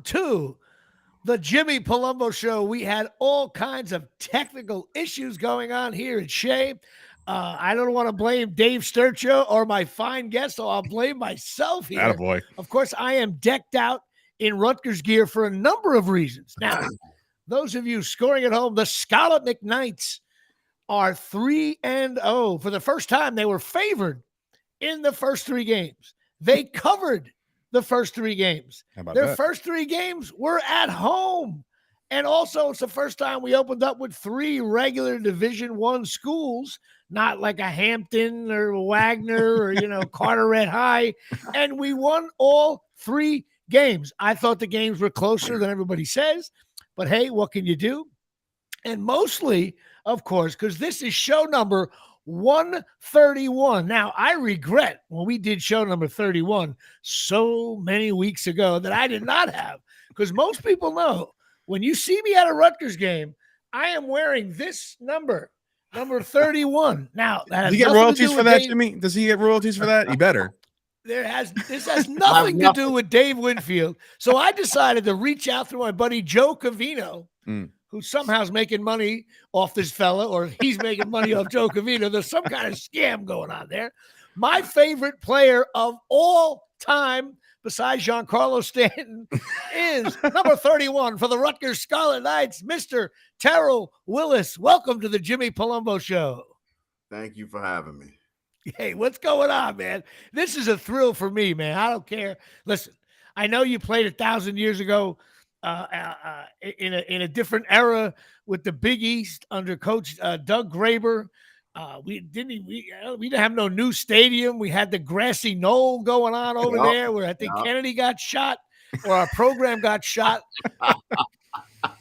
to the Jimmy Palumbo Show. We had all kinds of technical issues going on here at Shea. I don't want to blame Dave Sturchio or my fine guest, so I'll blame myself here. Attaboy. Of course, I am decked out in Rutgers gear for a number of reasons. Now, those of you scoring at home, the Scarlet McKnights are 3-0. For the first time, they were favored in the first three games. They covered the first three games. Their first three games were at home. And also, it's the first time we opened up with three regular Division I schools, not like a Hampton or Wagner or, Carteret High. And we won all three games. I thought the games were closer than everybody says. But, hey, what can you do? And mostly, of course, because this is show number 131. Now, I regret when we did show number 31 so many weeks ago that I did not have, because most people know when you see me at a Rutgers game, I am wearing this number 31. Now, that does he get royalties for that, Jimmy? Does he get royalties for that? He better. This has nothing to do with Dave Winfield. So I decided to reach out through my buddy Joe Covino, who somehow is making money off this fella, or he's making money off Joe Covino. There's some kind of scam going on there. My favorite player of all time, besides Giancarlo Stanton, is number 31 for the Rutgers Scarlet Knights, Mr. Terrell Willis. Welcome to the Jimmy Palumbo Show. Thank you for having me. Hey, what's going on, man? This is a thrill for me, man. I don't care. Listen, I know you played 1,000 years ago in a different era with the Big East under Coach Doug Graber. We didn't have no new stadium. We had the grassy knoll going on over there where I think Kennedy got shot, or our program got shot.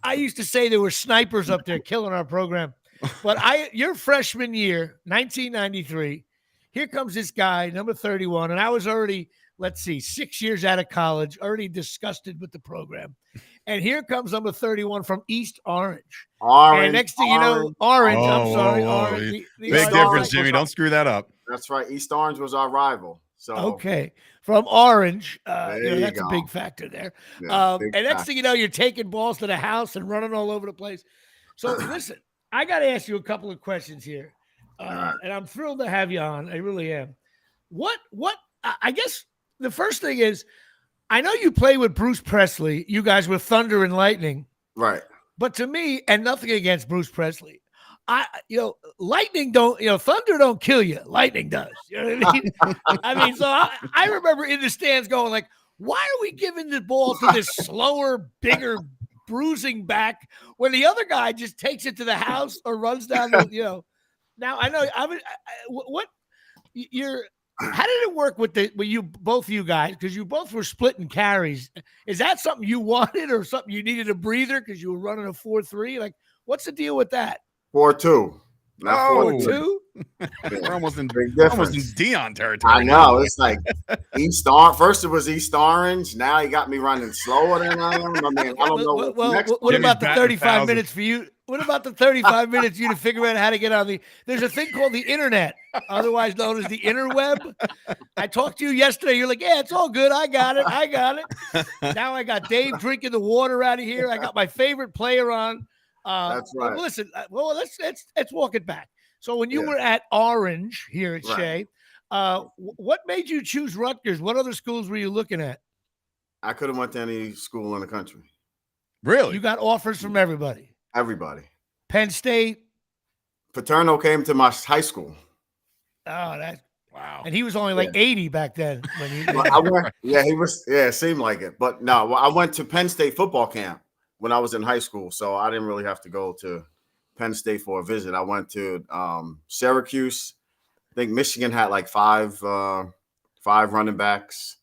I used to say there were snipers up there killing our program. But your freshman year, 1993, here comes this guy, number 31, and I was already, 6 years out of college, already disgusted with the program. And here comes number 31 from East Orange. And next thing you know, Orange. Big difference, Jimmy. Don't screw that up. That's right. East Orange was our rival. So okay. From Orange, that's a big factor there. Yeah, and next thing you know, you're taking balls to the house and running all over the place. So listen, I got to ask you a couple of questions here. And I'm thrilled to have you on. I really am. I guess the first thing is, I know you play with Bruce Presley. You guys were Thunder and Lightning. Right. But to me, and nothing against Bruce Presley, Lightning don't, Thunder don't kill you. Lightning does. You know what I mean? So I remember in the stands going like, why are we giving the ball to this slower, bigger, bruising back when the other guy just takes it to the house or runs down the, Now I know how did it work with both you guys? Because you both were splitting carries. Is that something you wanted or something you needed a breather because you were running a 4-3? Like, what's the deal with that? 4-2. Not 4-2. We're almost in Dion territory. I know. It's like East Orange. First it was East Orange. Now he got me running slower than I am. I mean, I don't know. What about the 35 minutes for you? What about the 35 minutes for you to figure out how to get on there's a thing called the internet, otherwise known as the interweb. I talked to you yesterday. You're like, yeah, it's all good. I got it. Now I got Dave drinking the water out of here. I got my favorite player on. That's right. Listen, let's walk it back. So when you were at Orange here at Shea, what made you choose Rutgers? What other schools were you looking at? I could have went to any school in the country. Really? You got offers from everybody? Everybody. Penn State? Paterno came to my high school. Oh, that's wow. And he was only like 80 back then. When he was. Yeah, it seemed like it. But no, I went to Penn State football camp when I was in high school, so I didn't really have to go to Penn State for a visit. I went to Syracuse. I think Michigan had like five running backs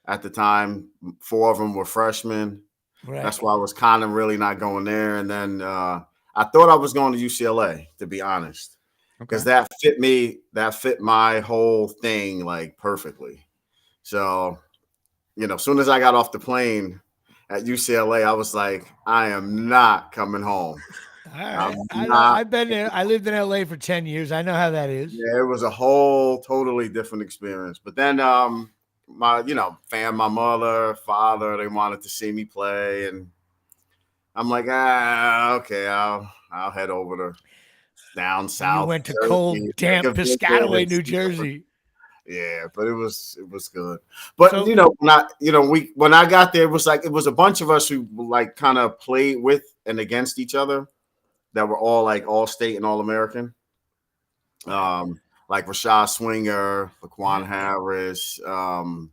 at the time. 4 of them were freshmen. Right. That's why I was kind of really not going there. And then I thought I was going to UCLA, to be honest, because that fit me. That fit my whole thing like perfectly. So, as soon as I got off the plane at UCLA, I was like, I am not coming home. All right. I've been there. I lived in LA for 10 years. I know how that is. Yeah, it was a whole totally different experience. But then my my mother, father, they wanted to see me play, and I'm like, okay, I'll head over to down south. You went to cold, damp Piscataway, New Jersey. Yeah, but it was good. But so, when I got there, it was a bunch of us who like kind of played with and against each other that were all like all state and all American. Like Rashad Swinger, Laquan Harris. You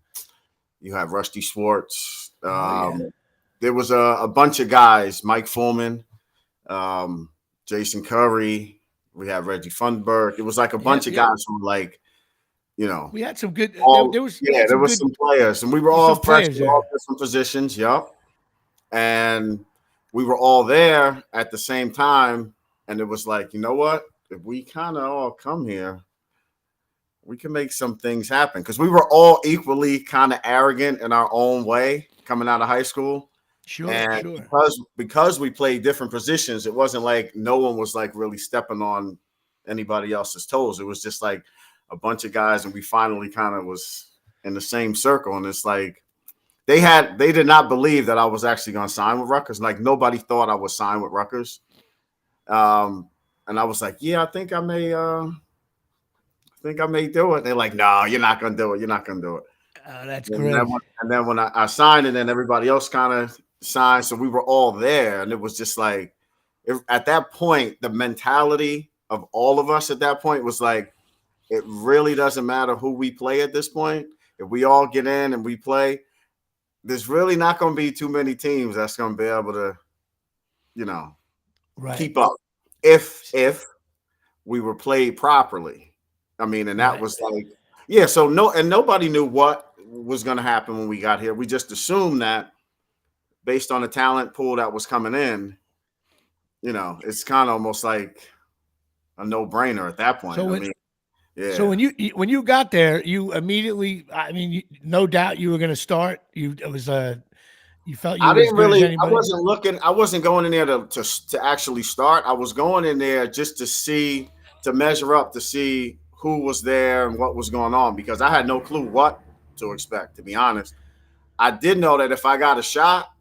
have Rusty Schwartz. There was a bunch of guys, Mike Fullman, Jason Curry. We had Reggie Funberg. It was like a bunch of guys who were like, we had some good. There was some players, and we were all fresh in all different positions. Yep, and we were all there at the same time, and it was like, you know what? If we kind of all come here, we can make some things happen, because we were all equally kind of arrogant in our own way coming out of high school. Sure, and because we played different positions, it wasn't like no one was like really stepping on anybody else's toes. It was just like a bunch of guys, and we finally kind of was in the same circle. And it's like they did not believe that I was actually going to sign with Rutgers. Like nobody thought I would sign with Rutgers. And I was like, yeah, I think I may do it. They're like, no, you're not going to do it. You're not going to do it. Oh, that's great. And then when I signed, and then everybody else kind of signed, so we were all there, and it was just like, at that point, the mentality of all of us at that point was like, it really doesn't matter who we play at this point. If we all get in and we play, there's really not going to be too many teams that's going to be able to, keep up if we were played properly. I mean, and that was like, so nobody knew what was going to happen when we got here. We just assumed that based on the talent pool that was coming in, it's kind of almost like a no-brainer at that point. So when you got there, you immediately, no doubt you were going to start. You felt you. I wasn't looking. I wasn't going in there to actually start. I was going in there just to measure up, to see who was there and what was going on, because I had no clue what to expect, to be honest. I did know that if I got a shot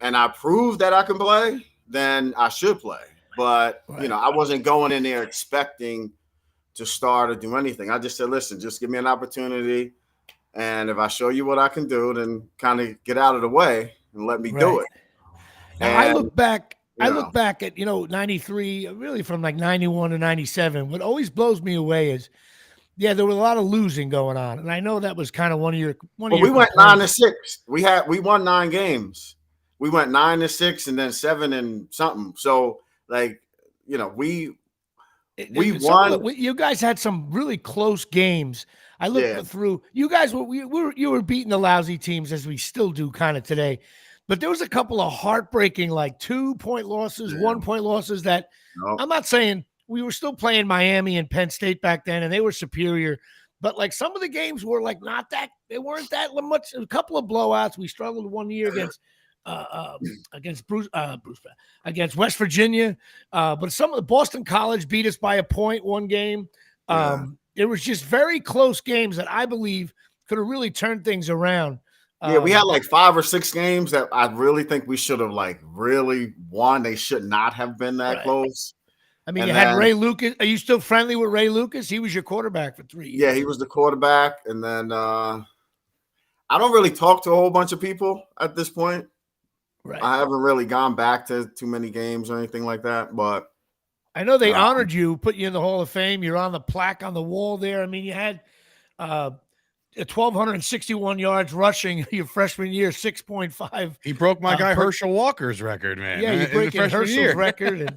and I proved that I can play, then I should play. But, I wasn't going in there expecting to start or do anything. I just said, listen, just give me an opportunity. And if I show you what I can do, then kind of get out of the way and let me do it. Now, I look back at, 93, really from like 91 to 97. What always blows me away is, there were a lot of losing going on. And I know that was kind of one of your we went 9-6. We won 9 games. We went 9-6 and then 7 and something. So like, we won. You guys had some really close games. I looked through. You guys you were beating the lousy teams, as we still do kind of today. But there was a couple of heartbreaking, like 2-point losses, 1-point losses that I'm not saying we were still playing Miami and Penn State back then, and they were superior. But like some of the games were like they weren't that much. A couple of blowouts. We struggled one year against West Virginia. But some of the Boston College beat us by a point one game. It was just very close games that I believe could have really turned things around. We had like 5 or 6 games that I really think we should have like really won. They should not have been that close. I mean, had Ray Lucas. Are you still friendly with Ray Lucas? He was your quarterback for 3 years. Yeah, he was the quarterback. And then I don't really talk to a whole bunch of people at this point. Right. I haven't really gone back to too many games or anything like that. But I know they honored you, put you in the Hall of Fame. You're on the plaque on the wall there. I mean, you had 1,261 yards rushing your freshman year, 6.5. He broke my guy Herschel Walker's record, man. Yeah, you break Herschel's record,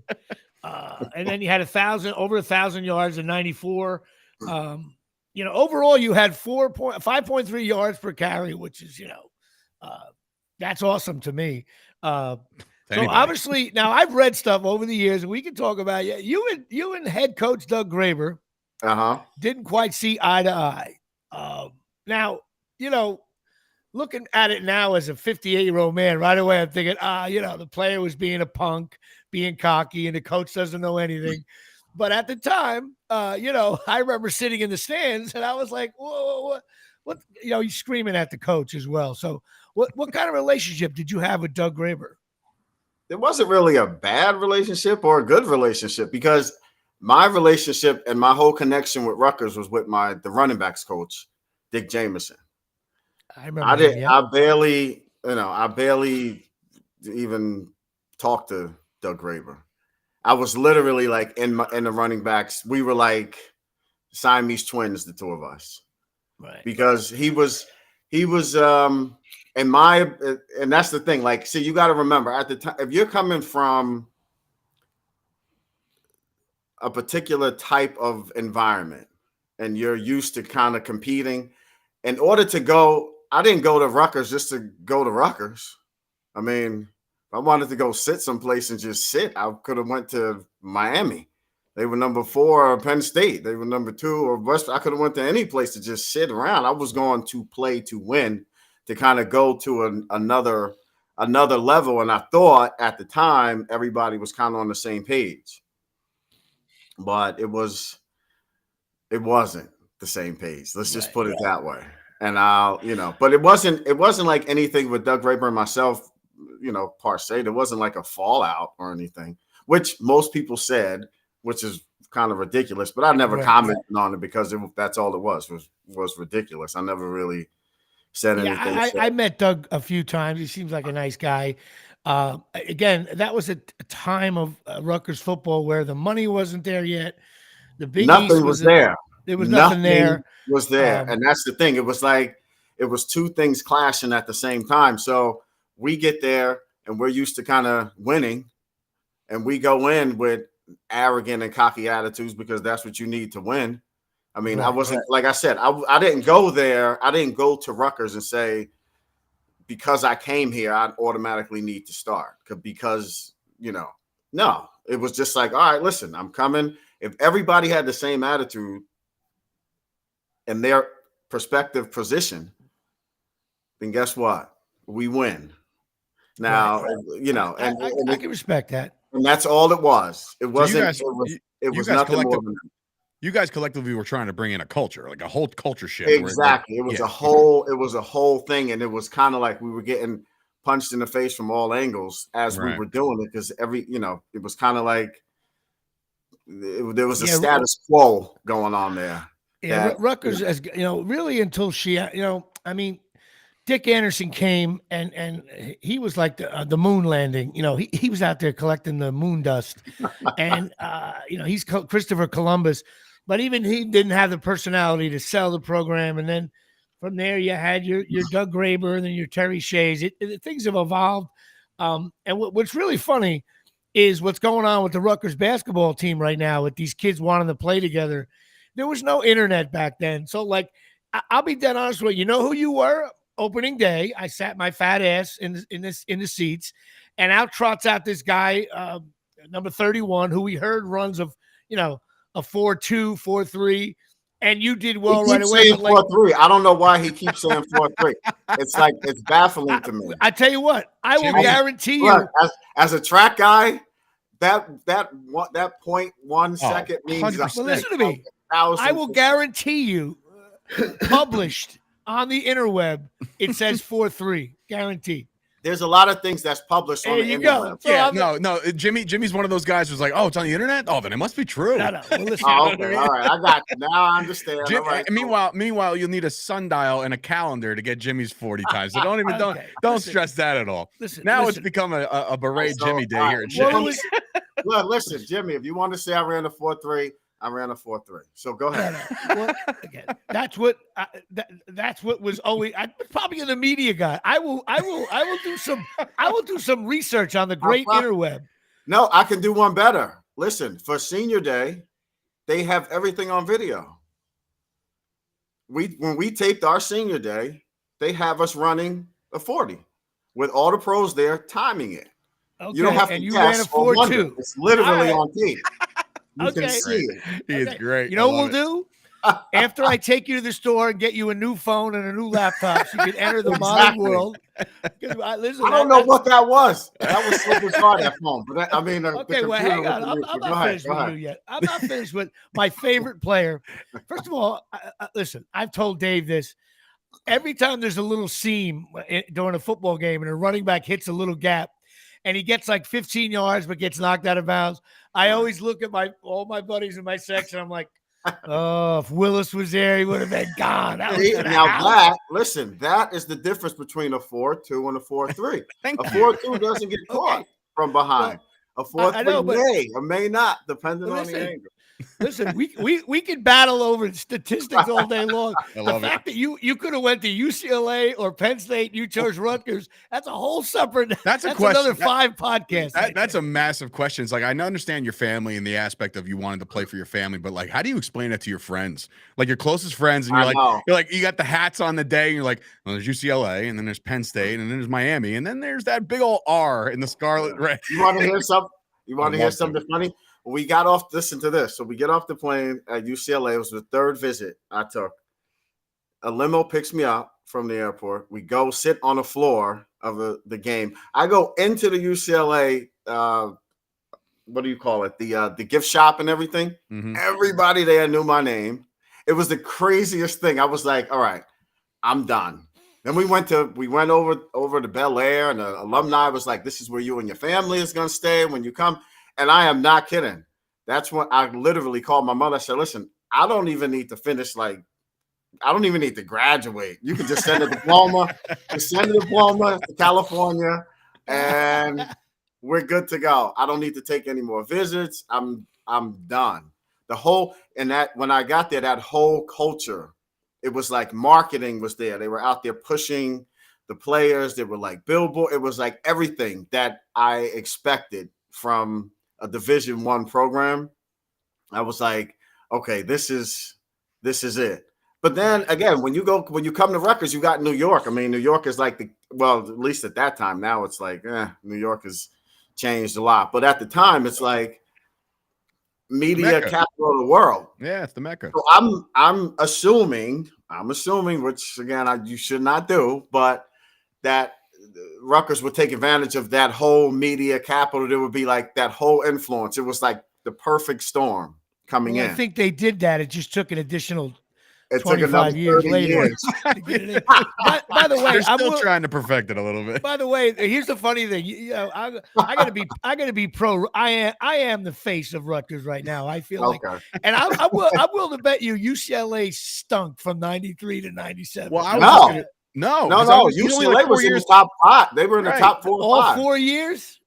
and then you had over 1,000 yards in 94. Overall you had 5.3 yards per carry, which is that's awesome to me. So obviously now I've read stuff over the years, and we can talk about you and head coach Doug Graber didn't quite see eye to eye. Now, looking at it now as a 58-year-old man, right away I'm thinking, the player was being a punk, being cocky, and the coach doesn't know anything. But at the time, I remember sitting in the stands, and I was like, whoa, he's screaming at the coach as well. So what kind of relationship did you have with Doug Graber? It wasn't really a bad relationship or a good relationship, because my relationship and my whole connection with Rutgers was with the running backs coach, Dick Jameson. I remember. I barely even talked to Doug Graber. I was literally like in the running backs. We were like Siamese twins, the two of us, right? Because he was and that's the thing. Like, see, you got to remember at the time, if you're coming from a particular type of environment and you're used to kind of competing, in order to go, I didn't go to Rutgers just to go to Rutgers. I mean, if I wanted to go sit someplace and just sit, I could have went to Miami. They were number 4, or Penn State. They were number 2, or West. I could have went to any place to just sit around. I was going to play to win, to kind of go to another level. And I thought at the time everybody was kind of on the same page, but it wasn't the same page. Let's just put it that way. And but it wasn't like anything with Doug Graber and myself, per se. There wasn't like a fallout or anything, which most people said, which is kind of ridiculous, but I never commented on it because that's all it was ridiculous. I never really said anything. I met Doug a few times. He seems like a nice guy. Again, that was a time of Rutgers football where the money wasn't there yet. The Big nothing East was there. There was nothing there. Was there, and that's the thing. It was like it was two things clashing at the same time. So we get there and we're used to kind of winning, and we go in with arrogant and cocky attitudes because that's what you need to win. I mean, I wasn't, like I said, I didn't go there. I didn't go to Rutgers and say, because I came here, I automatically need to start because, no, it was just like, all right, listen, I'm coming. If everybody had the same attitude in their prospective position, then guess what? We win. Now, and I can respect that. And that's all it was. It wasn't. So it was nothing more than that. You guys collectively were trying to bring in a culture, like a whole culture shift. Exactly. It was a whole thing. And it was kind of like we were getting punched in the face from all angles as we were doing it. Because it was kind of like there was a status quo going on there. Yeah, Rutgers, as really until she, I mean, Dick Anderson came and he was like the moon landing. He was out there collecting the moon dust, and he's Christopher Columbus. But even he didn't have the personality to sell the program. And then from there, you had your Doug Graber and then your Terry Shays. Things have evolved. And what's really funny is what's going on with the Rutgers basketball team right now with these kids wanting to play together. There was no internet back then. So, like, I'll be dead honest with you. You know who you were? Opening day, I sat my fat ass in the seats, and out trots out this guy, number 31, who we heard runs of, a 4.2, 4.3, and you did well right away. Saying 4.3. I don't know why he keeps saying 4.3. It's like it's baffling to me. I tell you what, I will guarantee you, as a track guy, that 0.1 second means. Well, listen to me. I will guarantee you, published on the interweb, it says 4.3, guaranteed. There's a lot of things that's published on the internet. Yeah, no. Jimmy's one of those guys who's like, oh, it's on the internet? Oh, then it must be true. No. Well, listen, okay. All right, I got you. Now I understand. Right. Meanwhile, you'll need a sundial and a calendar to get Jimmy's 40 times. So don't stress that at all. Listen, it's become a beret Jimmy day here at Jimmy. Well, listen, Jimmy, if you want to say I ran a 4.3, I ran a 4.3. So go ahead. Well, again, that's what was always. I'm probably the media guy. I will do some research on the great interweb. No, I can do one better. Listen, for senior day, they have everything on video. When we taped our senior day, they have us running a 40 with all the pros there timing it. Okay, you don't have to you ran a 4.2. It's literally on tape. You can see it. He is great. You know what we'll do? After I take you to the store and get you a new phone and a new laptop, so you can enter the modern world. Listen, I don't know what that was. That was super hard, that phone. But hang on. I'm not finished with you yet. I'm not finished with my favorite player. First of all, listen, I've told Dave this. every time there's a little seam during a football game and a running back hits a little gap and he gets like 15 yards but gets knocked out of bounds, I always look at all my buddies in my section. I'm like, oh, if Willis was there, he would have been gone. That is the difference between a 4-2 and a 4-3. A 4-2 doesn't get caught from behind. A 4-3 may or may not, depending on the angle. Listen, we could battle over statistics all day long. The fact that you could have went to UCLA or Penn State, you chose Rutgers. That's a whole separate. That's a question. Another 5 podcasts. That's a massive question. It's like, I understand your family and the aspect of you wanted to play for your family, but like, how do you explain that to your friends, like your closest friends? And you're like, you got the hats on the day, and you're like, well, there's UCLA, and then there's Penn State, and then there's Miami, and then there's that big old R in the scarlet red. You want to hear something? You want to hear something funny? We got off. Listen to this. So we get off the plane at UCLA. It was the 3rd visit I took. A limo picks me up from the airport. We go sit on the floor of the game. I go into the UCLA. What do you call it? The gift shop and everything. Mm-hmm. Everybody there knew my name. It was the craziest thing. I was like, all right, I'm done. Then we went over to Bel Air, and the alumni was like, this is where you and your family is going to stay when you come. And I am not kidding. That's when I literally called my mother. I said, listen, I don't even need to finish. I don't even need to graduate. You can just send a diploma. Just send a diploma to California, and we're good to go. I don't need to take any more visits. I'm done. When I got there, that whole culture, it was like marketing was there. They were out there pushing the players. They were like billboard. It was like everything that I expected from a Division I program. I was like, okay, this is it. But then again, when you come to Rutgers, you got New York. I mean, New York is like at least at that time. Now it's like, New York has changed a lot. But at the time, it's like media capital of the world. Yeah, it's the Mecca. So I'm assuming, which again you should not do, but that Rutgers would take advantage of that whole media capital. There would be like that whole influence. It was like the perfect storm coming in. I think they did that. It just took an additional 25 years later. By the way, they're still trying to perfect it a little bit. By the way, here's the funny thing. I gotta be pro. I am the face of Rutgers right now. I feel like, and I'm willing to bet you UCLA stunk from 93 to 97. Well, No. UCLA was in the top 5. They were in the top 4 or 5. All 4 years?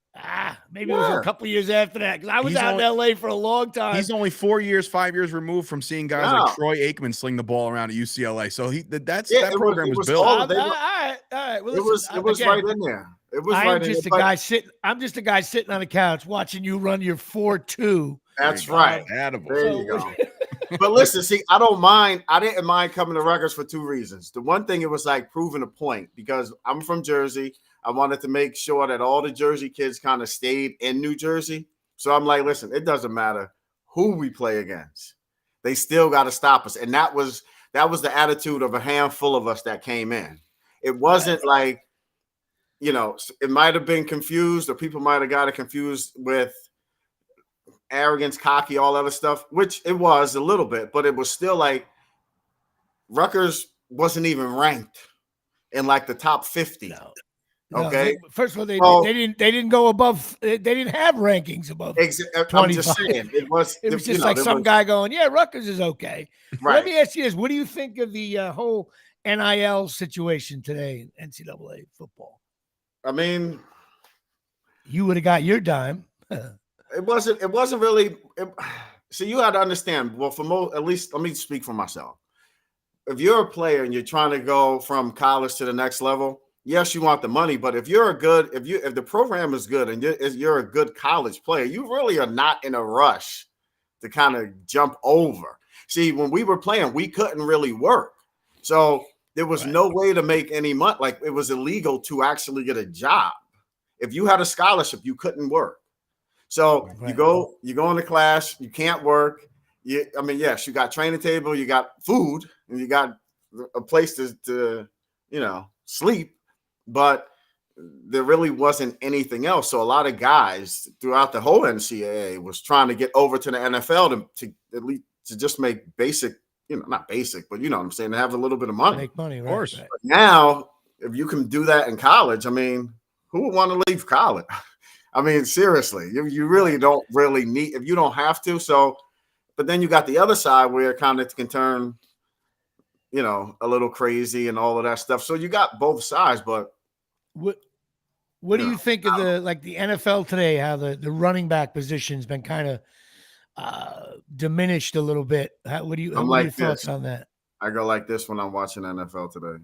Maybe it was a couple years after that, because I was out in LA for a long time. He's only 4 years, 5 years removed from seeing guys like Troy Aikman sling the ball around at UCLA. So that program was built. All right. Well, it was right in there. It was right in there. I'm just a guy sitting on the couch watching you run your 4-2. That's right. There you go. But listen, see, I didn't mind coming to Rutgers for 2 reasons. The one thing, it was like proving a point, because I'm from Jersey. I wanted to make sure that all the Jersey kids kind of stayed in New Jersey. So I'm like, listen, it doesn't matter who we play against. They still got to stop us. And that was the attitude of a handful of us that came in. It wasn't like, it might have been confused, or people might have got it confused with arrogance, cocky, all other stuff, which it was a little bit, but it was still like Rutgers wasn't even ranked in like the top 50. No. Okay. First of all, they didn't go above. They didn't have rankings above. I'm just saying it was just like some guy going, yeah, Rutgers is okay. Right. Let me ask you this: what do you think of the whole NIL situation today in NCAA football? I mean, you would have got your dime. It wasn't really. So you had to understand. Well, at least let me speak for myself. If you're a player and you're trying to go from college to the next level, yes, you want the money. But if the program is good and you're a good college player, you really are not in a rush to kind of jump over. See, when we were playing, we couldn't really work, so there was no way to make any money. Like, it was illegal to actually get a job. If you had a scholarship, you couldn't work. So you go into class, you can't work. Yes, you got training table, you got food, and you got a place to sleep, but there really wasn't anything else. So a lot of guys throughout the whole NCAA was trying to get over to the NFL to at least to just make basic, not basic, but you know what I'm saying, to have a little bit of money. Make money, right? Of course. Right. But now, if you can do that in college, I mean, who would want to leave college? I mean, seriously, you really don't really need, if you don't have to. So, but then you got the other side where it kind of can turn, a little crazy and all of that stuff. So you got both sides, but what do you think of the NFL today? How the running back position's been kind of diminished a little bit. What are your thoughts on that? I go like this when I'm watching NFL today.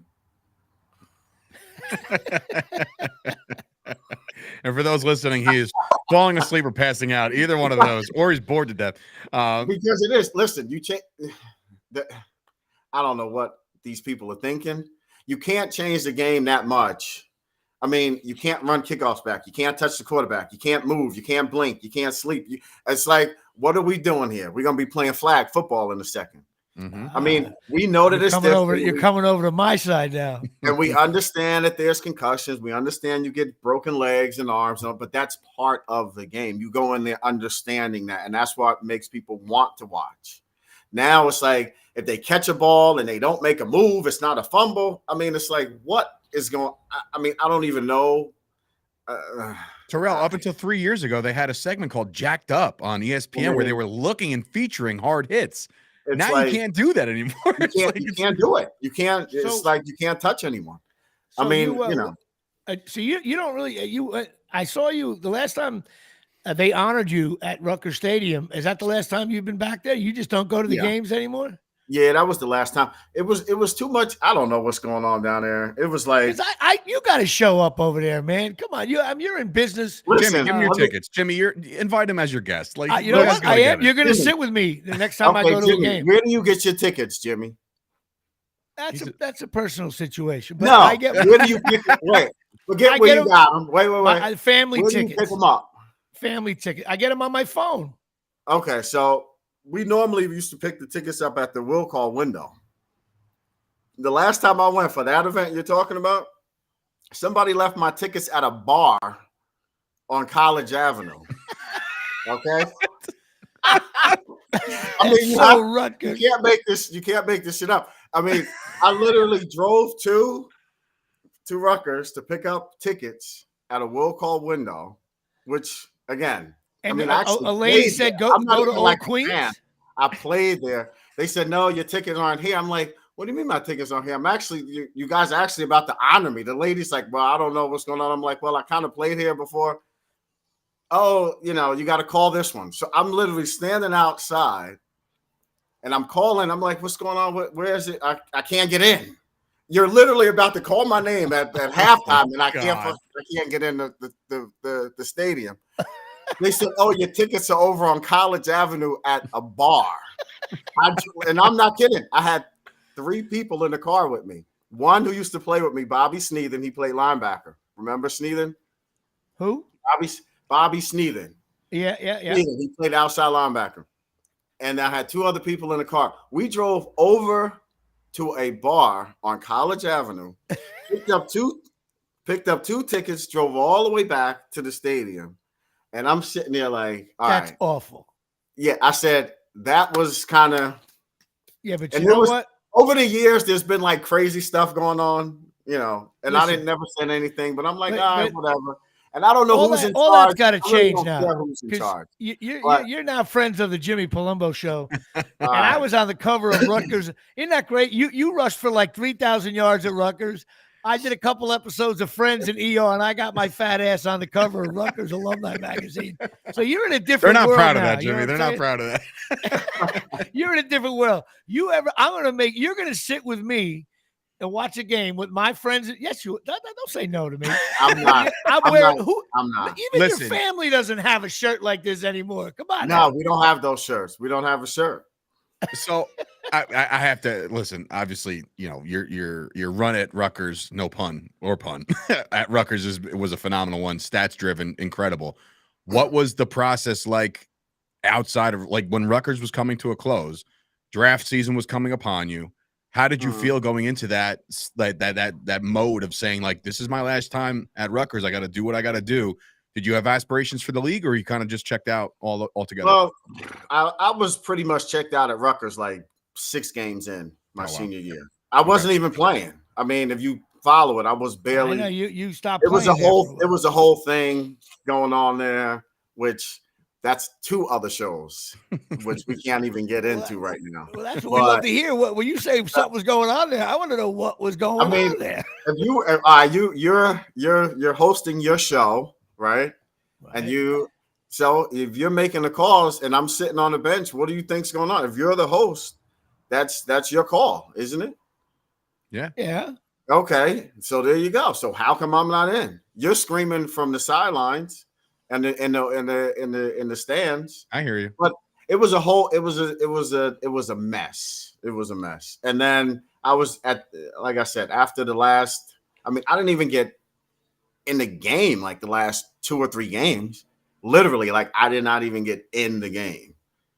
And for those listening, he is falling asleep or passing out. Either one of those, or he's bored to death. Because it is. Listen, I don't know what these people are thinking. You can't change the game that much. I mean, you can't run kickoffs back. You can't touch the quarterback. You can't move. You can't blink. You can't sleep. It's like, what are we doing here? We're going to be playing flag football in a second. Mm-hmm. I mean, we know that it's different. You're coming over to my side now. And we understand that there's concussions. We understand you get broken legs and arms, but that's part of the game. You go in there understanding that, and that's what makes people want to watch. Now it's like, if they catch a ball and they don't make a move, it's not a fumble. I mean, it's like, what is going – I mean, I don't even know. Terrell, up until 3 years ago, they had a segment called Jacked Up on ESPN where they were looking and featuring hard hits. Now you can't do that anymore. You can't do it. You can't. It's like you can't touch anyone. So I mean, So you don't really I saw you the last time they honored you at Rutgers Stadium. Is that the last time you've been back there? You just don't go to the games anymore? Yeah, that was the last time. It was too much. I don't know what's going on down there. It was like you got to show up over there, man. Come on, you're in business. Listen, Jimmy, give him your tickets. Jimmy, invite him as your guest. Like you know what? I am. You're going to sit with me the next time I go to Jimmy, a game. Where do you get your tickets, Jimmy? That's a personal situation. But no, I get. Where do you pick? Wait, forget where you got them. Wait. Family where tickets. Do you pick them up? Family ticket. I get them on my phone. Okay, so we normally used to pick the tickets up at the will call window. The last time I went for that event you're talking about, somebody left my tickets at a bar on College Avenue. Okay. I mean, you can't make this shit up. I mean, I literally drove to Rutgers to pick up tickets at a will call window, which again, and I mean, a lady said, "Go to Old Queens." I played there. They said, "No, your tickets aren't here." I'm like, "What do you mean my tickets aren't here? I'm actually, you guys are actually about to honor me." The lady's like, "Well, I don't know what's going on." I'm like, "Well, I kind of played here before." Oh, you got to call this one. So I'm literally standing outside and I'm calling. I'm like, "What's going on? Where is it? I can't get in." You're literally about to call my name at halftime and I can't get in the stadium. They said, "Oh, your tickets are over on College Avenue at a bar." And I'm not kidding. I had 3 people in the car with me. One who used to play with me, Bobby Sneathen. He played linebacker. Remember Sneathen? Who? Bobby Sneathen. Yeah. Sneathen. He played outside linebacker. And I had 2 other people in the car. We drove over to a bar on College Avenue, picked up two tickets, drove all the way back to the stadium. And I'm sitting there like, that's awful. Yeah, I said that was kind of. Yeah, but you know what? Over the years, there's been like crazy stuff going on, and I didn't never say anything, but I'm like, whatever. And I don't know who's in charge. All that's got to change now. Who's in charge? You're now friends of the Jimmy Palumbo show, and I was on the cover of Rutgers. Isn't that great? You rushed for like 3,000 yards at Rutgers. I did a couple episodes of Friends and ER, and I got my fat ass on the cover of Rutgers Alumni Magazine. So you're in a different world. They're not proud now, of that, Jimmy. They're not proud of that. You're in a different world. You're going to sit with me and watch a game with my friends. Yes, you don't say no to me. I'm not. I'm not. Even your family doesn't have a shirt like this anymore. Come on. No, we don't have those shirts. We don't have a shirt. So I have to listen. Obviously, your run at Rutgers, no pun at Rutgers was a phenomenal one. Stats driven, incredible. What was the process like outside of like when Rutgers was coming to a close, draft season was coming upon you? How did you feel going into that mode of saying like, this is my last time at Rutgers. I got to do what I got to do. Did you have aspirations for the league, or you kind of just checked out altogether? Well, I was pretty much checked out at Rutgers like 6 games in my wow. senior year. I wasn't even playing. I mean, if you follow it, I was barely. I know you stopped. It was a whole thing going on there, which that's 2 other shows, which we can't even get into right now. Well, that's what we love to hear. What when you say something was going on there, I want to know what was going on there. If you're hosting your show, right? And if you're making the calls and I'm sitting on the bench, what do you think's going on? If you're the host, that's your call, isn't it? Yeah. Okay, so there you go. So how come I'm not in? You're screaming from the sidelines and in the stands. I hear you. But it was a mess. It was a mess. And then I was like I said, after the last, I mean, I didn't even get in the game like the last 2 or 3 games. Literally, like I did not even get in the game.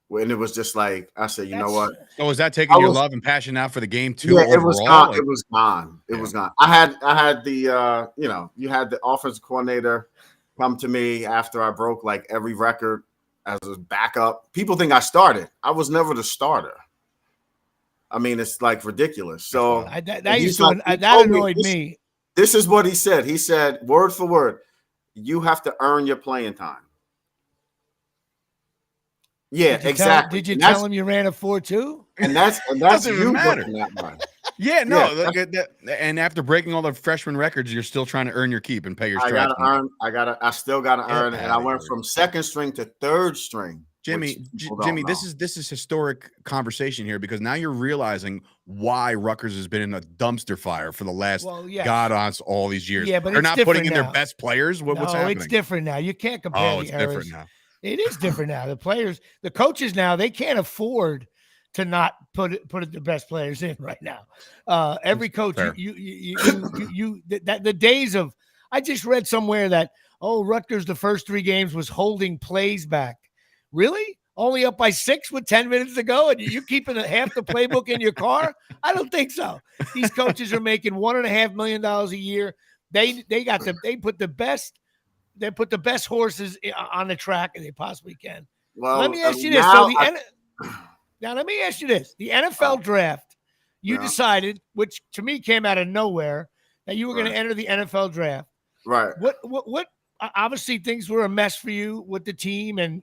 And it was just like I said, you know what? So was that taking your love and passion out for the game too? Yeah, overall? It was gone. It was gone. It was gone. I had the you had the offensive coordinator come to me after I broke like every record as a backup. People think I started. I was never the starter. I mean, it's like ridiculous. So that annoyed me. This is what he said. He said, word for word, you have to earn your playing time. Yeah, exactly. Did you tell him you ran a 4.2? And that's you matter. Yeah, no. And after breaking all the freshman records, you're still trying to earn your keep and pay your stripes. I still gotta earn it. And I went from 2nd string to 3rd string. Jimmy, this is historic conversation here because now you're realizing why Rutgers has been in a dumpster fire for the last all these years. Yeah, but they're not putting in their best players. What's happening? It's different now. You can't compare. It's different now. It is different now. The players, the coaches now, they can't afford to not put the best players in right now. Every coach, the days of. I just read somewhere that Rutgers the first 3 games was holding plays back. Really? Only up by 6 with 10 minutes to go, and you keeping half the playbook in your car? I don't think so. These coaches are making $1.5 million a year. They put the best. They put the best horses on the track they possibly can. Well, let me ask you this. Now, let me ask you this. The NFL draft, you decided, which to me came out of nowhere, that you were going to enter the NFL draft. Right. What obviously things were a mess for you with the team and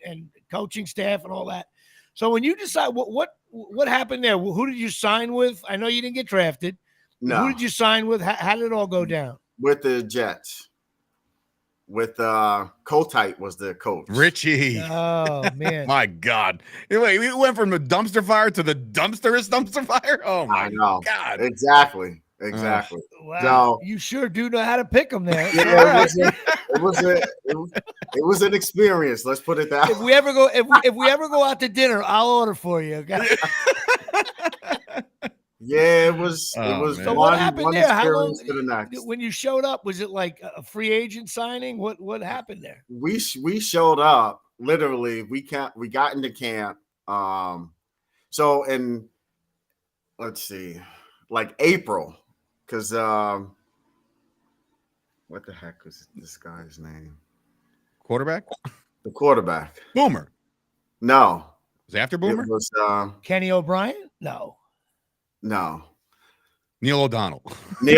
coaching staff and all that. So when you decide what happened there, who did you sign with? I know you didn't get drafted. No. Who did you sign with? How did it all go down? With the Jets. With Kotite was the coach. Richie. Oh, man. My God. Wait, we went from the dumpster fire to the dumpster fire? Oh, my God. Exactly. Wow. So, you sure do know how to pick them there. Yeah, it was an experience. Let's put it that way. If we ever go out to dinner, I'll order for you. Okay? Yeah, it was. So what happened there? How long? When you showed up, was it like a free agent signing? What happened there? We showed up literally. We got into camp. So in let's see, like April, because what the heck was this guy's name? Quarterback. The quarterback. Boomer. No. Was it after Boomer? It was Kenny O'Brien. No. Neil O'Donnell. There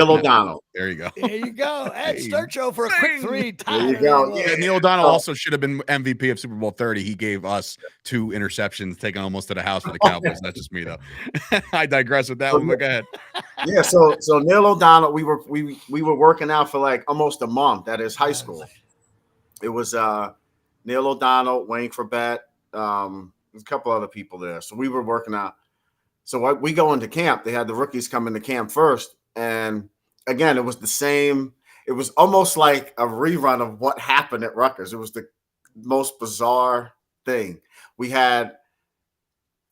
you go. There you go. Ed Sturchio for a quick 3. There you go. Yeah, Neil O'Donnell also should have been MVP of Super Bowl 30. He gave us 2 interceptions, taking almost to the house for the Cowboys. Not just me though. I digress with that one. But go ahead. Yeah. So Neil O'Donnell, we were working out for like almost a month at his high school. It was Neil O'Donnell, Wayne Forbett, there's a couple other people there. So we were working out. So we go into camp. They had the rookies come into camp first. And again, it was the same. It was almost like a rerun of what happened at Rutgers. It was the most bizarre thing. We had,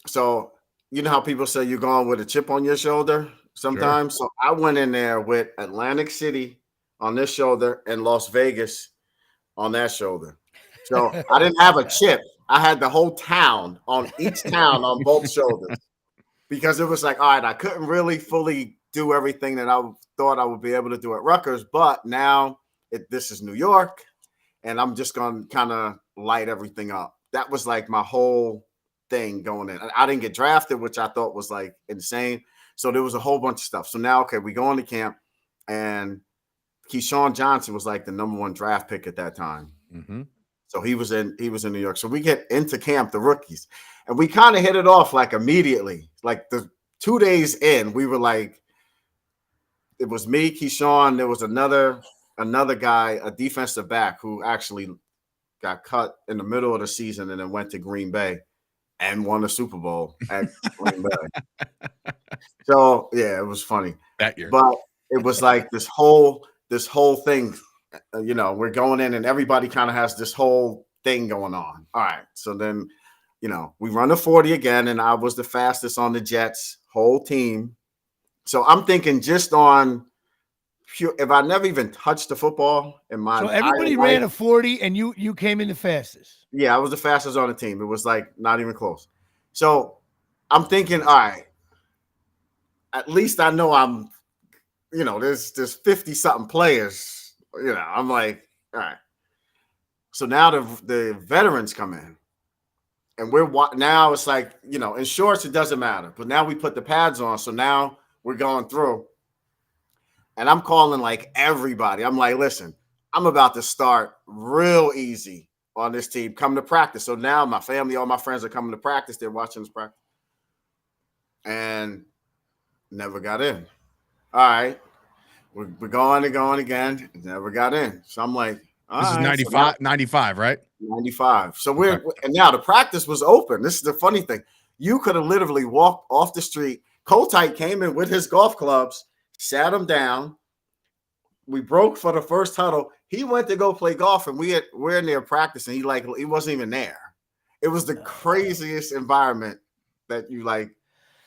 so you know how people say you're going with a chip on your shoulder sometimes? Sure. So I went in there with Atlantic City on this shoulder and Las Vegas on that shoulder. So I didn't have a chip. I had the whole town on each town on both shoulders. Because it was like, all right, I couldn't really fully do everything that I thought I would be able to do at Rutgers, but now this is New York, and I'm just going to kind of light everything up. That was like my whole thing going in. I didn't get drafted, which I thought was like insane. So there was a whole bunch of stuff. So now, okay, we go into camp, and Keyshawn Johnson was like the #1 draft pick at that time. Mm-hmm. So he was in New York. So we get into camp, the rookies, and we kind of hit it off like immediately. Like the 2 days in, we were like, it was me, Keyshawn. There was another guy, a defensive back, who actually got cut in the middle of the season and then went to Green Bay and won a Super Bowl at Green Bay. So yeah, it was funny that year, but it was like this whole thing. We're going in and everybody kind of has this whole thing going on. All right, so then we run a 40 again, and I was the fastest on the Jets whole team. So I'm thinking just on pure, if I never even touched the football in my, so everybody ran a 40 and you came in the fastest. Yeah, I was the fastest on the team. It was like not even close. So I'm thinking, all right, at least I know I'm, there's 50 something players. I'm like, all right. So now the veterans come in, and now it's like, in shorts it doesn't matter, but now we put the pads on. So now we're going through, and I'm calling like everybody. I'm like, listen, I'm about to start real easy on this team. Come to practice. So now my family, all my friends are coming to practice. They're watching this practice, and never got in. All right, we're going and going again. Never got in. So I'm like, this is 95, 95, right? 95. So and now the practice was open. This is the funny thing. You could have literally walked off the street. Kotite came in with his golf clubs, sat him down. We broke for the first huddle. He went to go play golf, and we're in there practicing. He wasn't even there. It was the craziest environment that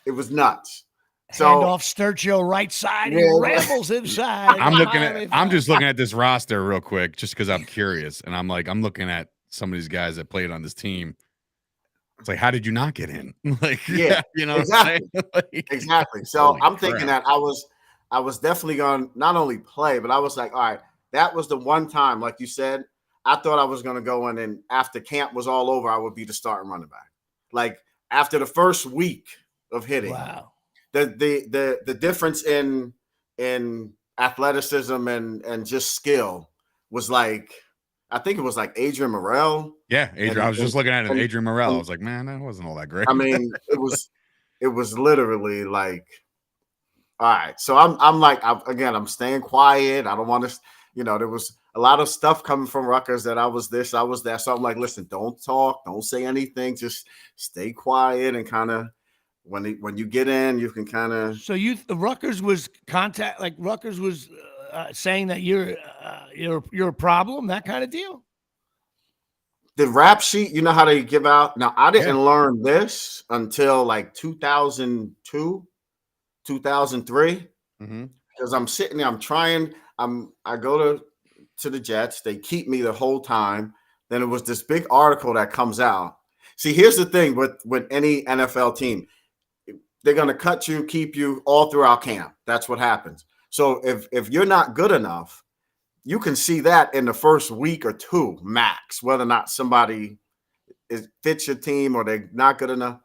it was nuts. So hand off Sturchio right side, he rambles inside. I'm just looking at this roster real quick, just because I'm curious, and I'm looking at some of these guys that played on this team. It's like, how did you not get in? Exactly. Exactly. So I'm thinking that I was definitely going to not only play, but I was like, all right, that was the one time, like you said, I thought I was going to go in, and after camp was all over, I would be the starting running back. Like after the first week of hitting. Wow. The difference in athleticism and just skill was like, I think it was like Adrian Morrell. Yeah, Adrian. I was just looking at it, Adrian Morrell. I was like, man, that wasn't all that great. I mean, it was literally like, all right. So I'm like, I'm staying quiet. I don't want to, there was a lot of stuff coming from Rutgers that I was this, I was that. So I'm like, listen, don't talk, don't say anything, just stay quiet and kind of. When you get in, you can kind of. So Rutgers was saying that you're a problem, that kind of deal. The rap sheet, you know how they give out. Now I didn't learn this until like 2002, 2003, because I'm sitting there, I'm trying. I go to the Jets. They keep me the whole time. Then it was this big article that comes out. See, here's the thing with any NFL team. They're going to cut you, keep you all throughout camp. That's what happens. So if you're not good enough, you can see that in the first week or two max, whether or not somebody fits your team or they're not good enough.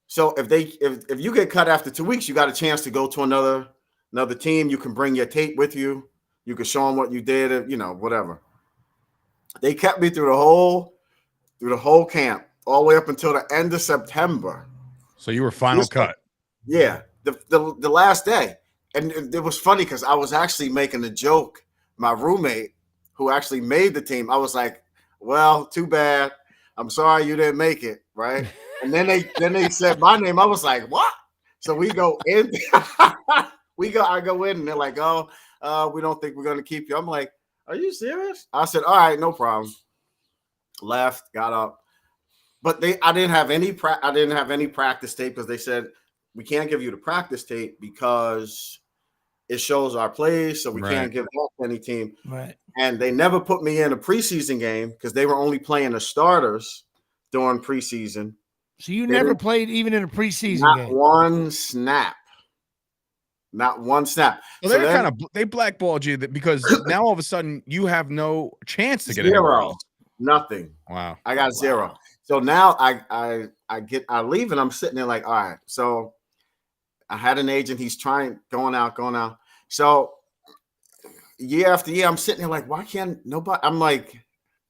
So if you get cut after 2 weeks, you got a chance to go to another team. You can bring your tape with you. You can show them what you did, whatever. They kept me through the whole camp, all the way up until the end of September. So you were final cut. Yeah, the last day. And it was funny because I was actually making a joke. My roommate, who actually made the team, I was like, well, too bad. I'm sorry you didn't make it, right? And then they said my name. I was like, what? So we go in. I go in, and they're like, oh, we don't think we're going to keep you. I'm like, are you serious? I said, all right, no problem. Left, got up. But I didn't have any practice tape because they said we can't give you the practice tape because it shows our plays, so we can't give that to any team. Right. And they never put me in a preseason game because they were only playing the starters during preseason. So you never played even in a preseason game? Not one snap. Not one snap. Well, they blackballed you because now all of a sudden you have no chance to get zero. Nothing. Wow. I got zero. So now I leave and I'm sitting there like, all right. So I had an agent. He's going out. So year after year, I'm sitting there like, why can't nobody? I'm like,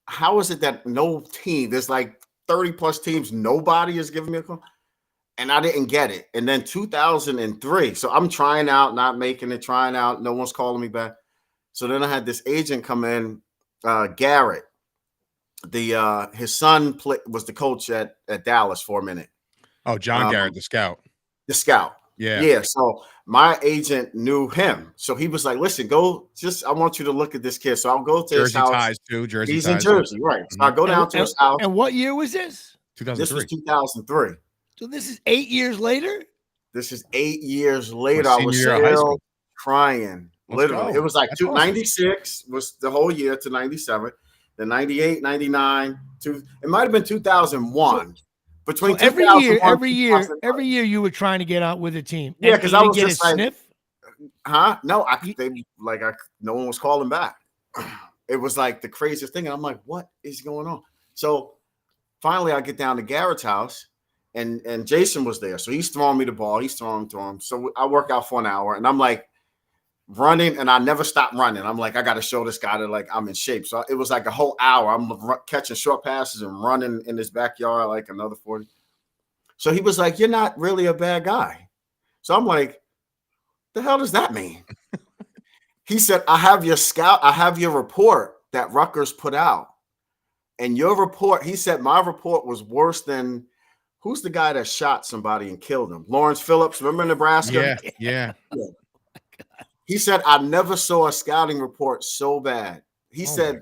how is it that no team? There's like 30 plus teams. Nobody is giving me a call. And I didn't get it. And then 2003. So I'm trying out, not making it, trying out. No one's calling me back. So then I had this agent come in, Garrett. His son was the coach at Dallas for a minute. Oh, John Garrett, the scout. The scout. Yeah. Yeah. So my agent knew him. So he was like, listen, I want you to look at this kid. So I'll go to his house. Ties too. He's in Jersey, right. So I go down to his house. And what year was this? 2003. This was 2003. So this is 8 years later? This is 8 years later. My I was senior year of high still school. crying. Literally. It was like 96 was the whole year to 97. Then 98, 99, it might have been 2001. Between so every year you were trying to get out with a team. Yeah, because I was just like, sniff? Huh? No, no one was calling back. It was like the craziest thing. And I'm like, what is going on? So finally I get down to Garrett's house and Jason was there. So he's throwing me the ball. He's throwing to him. So I work out for an hour and I'm like running and I never stop running. I'm like, I got to show this guy that like I'm in shape. So it was like a whole hour. I'm catching short passes and running in his backyard, like another 40. So he was like, you're not really a bad guy. So I'm like, the hell does that mean? He said, I have your report that Rutgers put out. And your report, he said, my report was worse than, who's the guy that shot somebody and killed him? Lawrence Phillips, remember Nebraska? Yeah. He said, I never saw a scouting report so bad. He said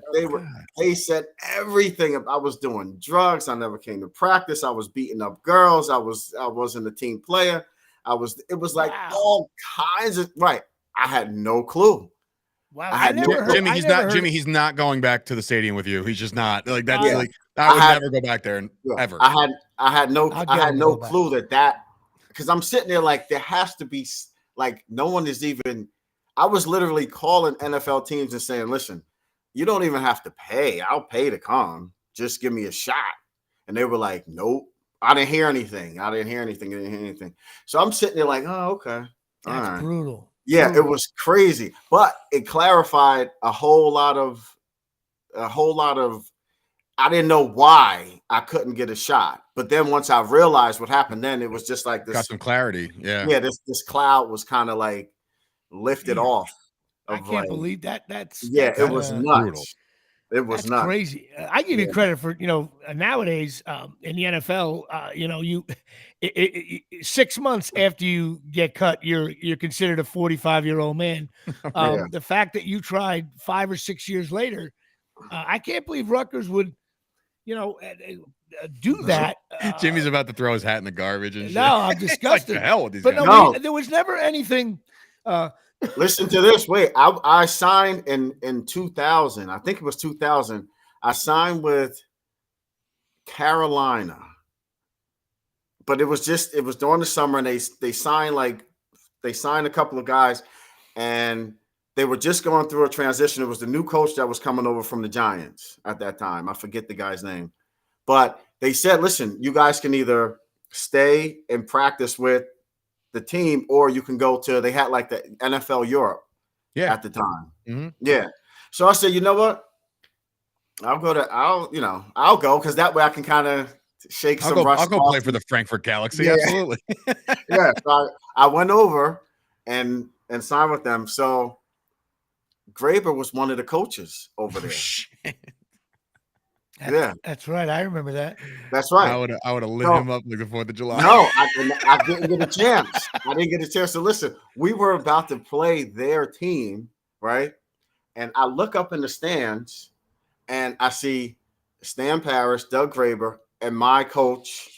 they said everything. I was doing drugs. I never came to practice. I was beating up girls. I wasn't a team player. It was like all kinds of right. I had no clue. Wow. Jimmy, he's not going back to the stadium with you. He's just not like that. I would never go back there ever. I had no clue that because I'm sitting there like there has to be like no one is even. I was literally calling NFL teams and saying, listen, you don't even have to pay. I'll pay to come. Just give me a shot. And they were like, nope. I didn't hear anything. So I'm sitting there like, oh, okay. That's brutal. Yeah, it was crazy. But it clarified a whole lot of I didn't know why I couldn't get a shot. But then once I realized what happened, then it was just like this. Got some clarity. Yeah. Yeah, this cloud was kind of like lifted off. I can't believe that. It was nuts. Brutal. It was nuts. Crazy. I give you credit for nowadays in the NFL. 6 months after you get cut, you're considered a 45-year-old man. The fact that you tried 5 or 6 years later, I can't believe Rutgers would, do that. Jimmy's about to throw his hat in the garbage and shit. No, I'm disgusted. Like the hell with these guys. No, there was never anything. Listen to this. Wait, I signed in 2000. I think it was 2000. I signed with Carolina, but it was during the summer, and they signed a couple of guys, and they were just going through a transition. It was the new coach that was coming over from the Giants at that time. I forget the guy's name, but they said, "Listen, you guys can either stay and practice with the team, or you can go to." They had like the NFL Europe, at the time. Mm-hmm. Yeah. So I said, you know what? I'll go because that way I can kind of shake some rust. I'll go play for the Frankfurt Galaxy. Yeah. Absolutely. Yeah. So I went over and signed with them. So Graber was one of the coaches over there. That's right. I remember that. That's right. I would have lit him up like the 4th of July. No, I didn't get a chance. I didn't get a chance to listen. We were about to play their team, right? And I look up in the stands and I see Stan Parrish, Doug Graber, and my coach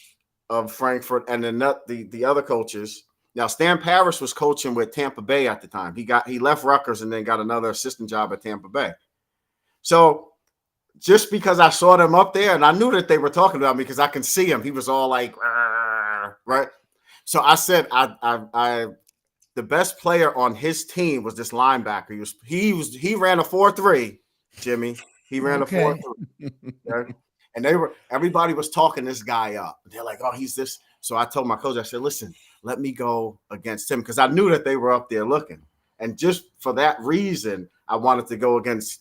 of Frankfurt, and then the other coaches. Now, Stan Parrish was coaching with Tampa Bay at the time. He left Rutgers and then got another assistant job at Tampa Bay. So just because I saw them up there, and I knew that they were talking about me because I can see him. He was all like, right? So I said, I the best player on his team was this linebacker. He ran a 4.3, Jimmy. He ran a 4.3. Right? And everybody was talking this guy up. They're like, oh, he's this. So I told my coach, I said, listen, let me go against him because I knew that they were up there looking. And just for that reason, I wanted to go against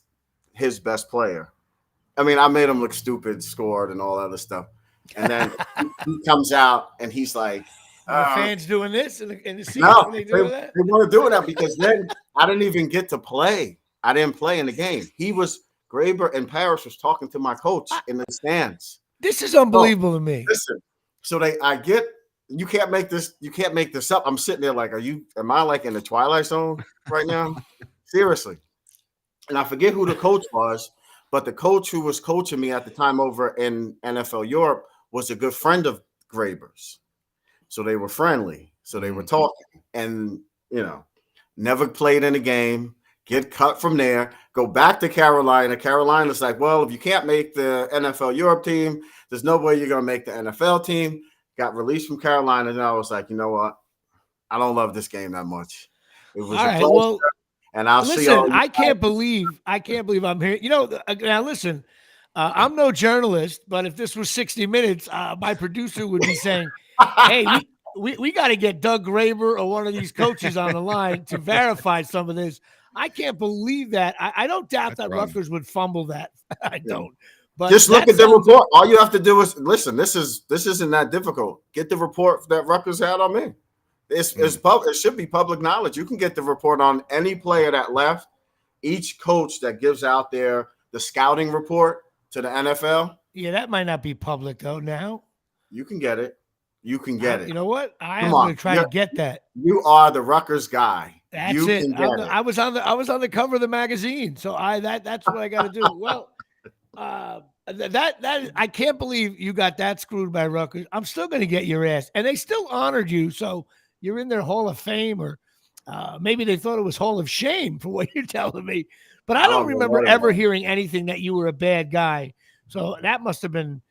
his best player. I mean, I made him look stupid, scored, and all that other stuff. And then he comes out and he's like, the fans doing this in the seats? No, they weren't doing that because then I didn't even get to play. I didn't play in the game. Graber and Parrish was talking to my coach in the stands. This is unbelievable to me. Listen, so you can't make this up. I'm sitting there like, am I like in the Twilight Zone right now? Seriously. And I forget who the coach was, but the coach who was coaching me at the time over in NFL Europe was a good friend of Graber's. So they were friendly. So they were talking and, never played in a game, get cut from there, go back to Carolina. Carolina's like, well, if you can't make the NFL Europe team, there's no way you're going to make the NFL team. Got released from Carolina. And I was like, you know what? I don't love this game that much. It was a pleasure. And I'll see y'all. I can't believe I'm here. Now listen, I'm no journalist, but if this was 60 Minutes, my producer would be saying, hey, we got to get Doug Graber or one of these coaches on the line to verify some of this. I can't believe that. I don't doubt that Rutgers would fumble that. I don't. But just look at the report. All you have to do is listen. This isn't that difficult. Get the report that Rutgers had on me. It should be public knowledge. You can get the report on any player that left. Each coach that gives out the scouting report to the NFL. Yeah, that might not be public though. Now you can get it. You can get it. You know what? I'm going to try to get that. You are the Rutgers guy. That's it. I was on the cover of the magazine, so that's what I got to do. Well, that I can't believe you got that screwed by Rutgers. I'm still going to get your ass, and they still honored you, so you're in their Hall of Fame, or maybe they thought it was Hall of Shame for what you're telling me. But I don't remember ever hearing anything that you were a bad guy. So that must have been.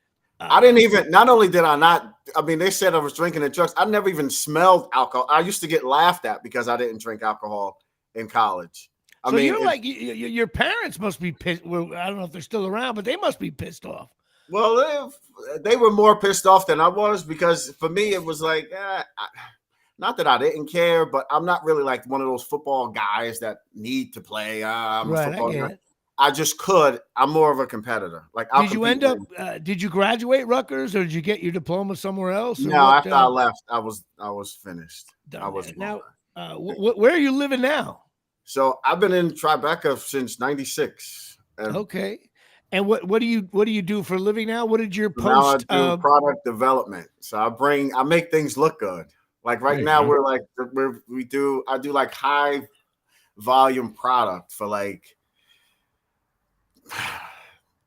I didn't even. Not only did I not. I mean, they said I was drinking and drugs. I never even smelled alcohol. I used to get laughed at because I didn't drink alcohol in college. I mean, you're like your parents must be pissed. Well, I don't know if they're still around, but they must be pissed off. Well, they were more pissed off than I was because for me it was like, not that I didn't care, but I'm not really like one of those football guys that need to play. I'm a football guy. I just could. I'm more of a competitor. Like, did you end up? Did you graduate Rutgers, or did you get your diploma somewhere else? No, after I left, I was finished. I was now. Where are you living now? So I've been in Tribeca since '96. Okay. And what do you do for a living now? What did your post? Now I do product development. So I make things look good. Like right now, I do like high volume product for like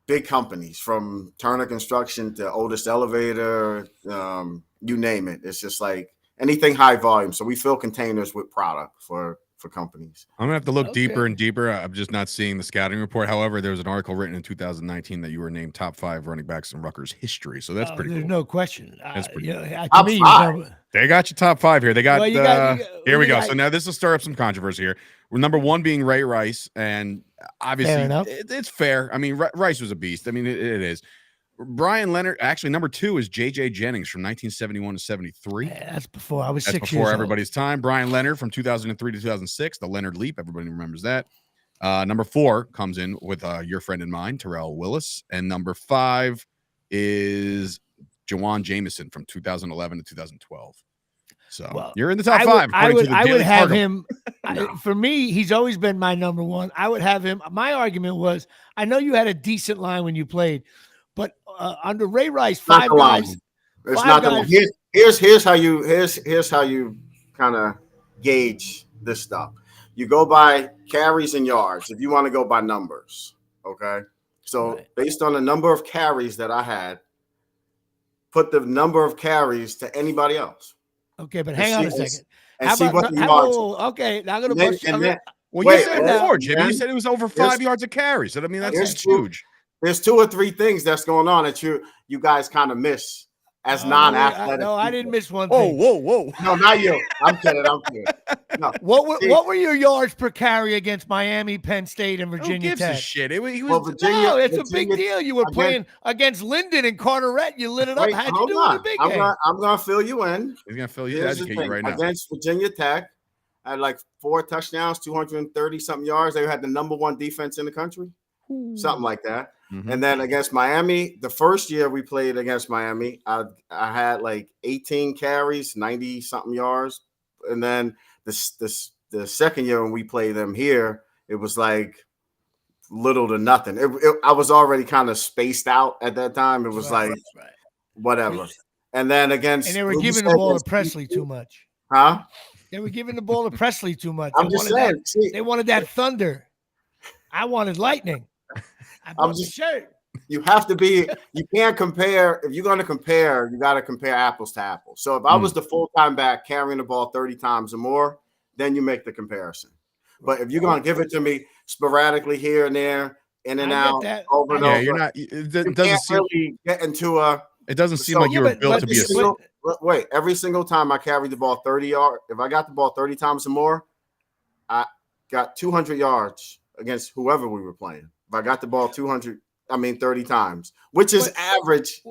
big companies from Turner Construction to Otis Elevator, you name it. It's just like anything high volume. So we fill containers with product for companies. I'm gonna have to look deeper and deeper. I'm just not seeing the scouting report. However, there was an article written in 2019 that you were named top 5 running backs in Rutgers history. So that's pretty cool. There's no question. That's pretty cool. To me, they got you top 5 here. They got, here we go. So now this will stir up some controversy here. We're number 1 being Ray Rice, and obviously it's fair. I mean, Rice was a beast. I mean, it is. Brian Leonard, actually, number 2 is J.J. Jennings from 1971 to 73. Yeah, that's before I was 6 years old. Before everybody's time. Brian Leonard from 2003 to 2006, the Leonard Leap. Everybody remembers that. Number 4 comes in with your friend and mine, Terrell Willis. And number 5 is Jawan Jameson from 2011 to 2012. So you're in the top 5. I would have him. For me, he's always been my number 1. I would have him. My argument was, I know you had a decent line when you played, but under Ray Rice, 5 guys. It's not guys. Here's how you kind of gauge this stuff. You go by carries and yards if you want to go by numbers. Okay, so based on the number of carries that I had, put the number of carries to anybody else. Okay, but hang on a second. Okay, now I'm gonna push. Well, you said before, Jimmy. You said it was over 5 yards of carries. I mean, that's huge. There's 2 or 3 things that's going on that you guys kind of miss as non-athletic. No, I didn't miss one Whoa, thing. whoa. No, not you. I'm kidding. No. What were your yards per carry against Miami, Penn State, and Virginia Who gives Tech? a shit? He was, Well, Virginia, no, it's a Virginia, big deal. You were playing against Linden and Carteret. You lit it up. Wait, How'd you hold do on. in the big game? I'm gonna fill you in. He's gonna fill you, Here's the educate you right now. Against Virginia Tech, I had like 4 touchdowns, 230 something yards. They had the number 1 defense in the country, something like that. Mm-hmm. And then against Miami, the first year we played against Miami, I had like 18 carries, 90 something yards. And then the second year when we played them here, it was like little to nothing. I was already kind of spaced out at that time. It was whatever. And then against, and they were giving the ball to Presley too much. Huh? They were giving the ball to Presley too much. I'm just saying. They wanted that thunder. I wanted lightning. I bought the shirt. You have to be. You can't compare. If you're going to compare, you got to compare apples to apples. So if I was the full-time back carrying the ball 30 times or more, then you make the comparison. But if you're going to give it to me sporadically here and there, in and out, over and over, you're not. It doesn't really get into a. It doesn't seem like you were built to be a. Wait, every single time I carried the ball 30 yards, if I got the ball 30 times or more, I got 200 yards against whoever we were playing. If I got the ball 30 times, which is average,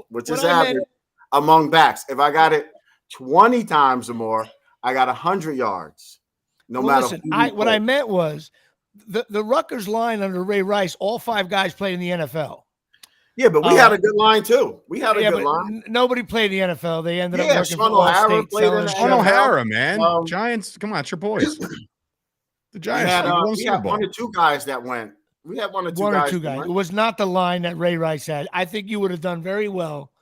among backs. If I got it 20 times or more, I got 100 yards. No matter. Listen, what I meant was the Rutgers line under Ray Rice, all 5 guys played in the NFL. Yeah, but we had a good line too. We had a good line. Nobody played in the NFL. They ended up working Sean for O'Hara played in Sean O'Hara, man. Giants, come on, it's your boys. The Giants. We had 1 or 2 guys that went. We had 1 or 2 guys. It was not the line that Ray Rice had. I think you would have done very well.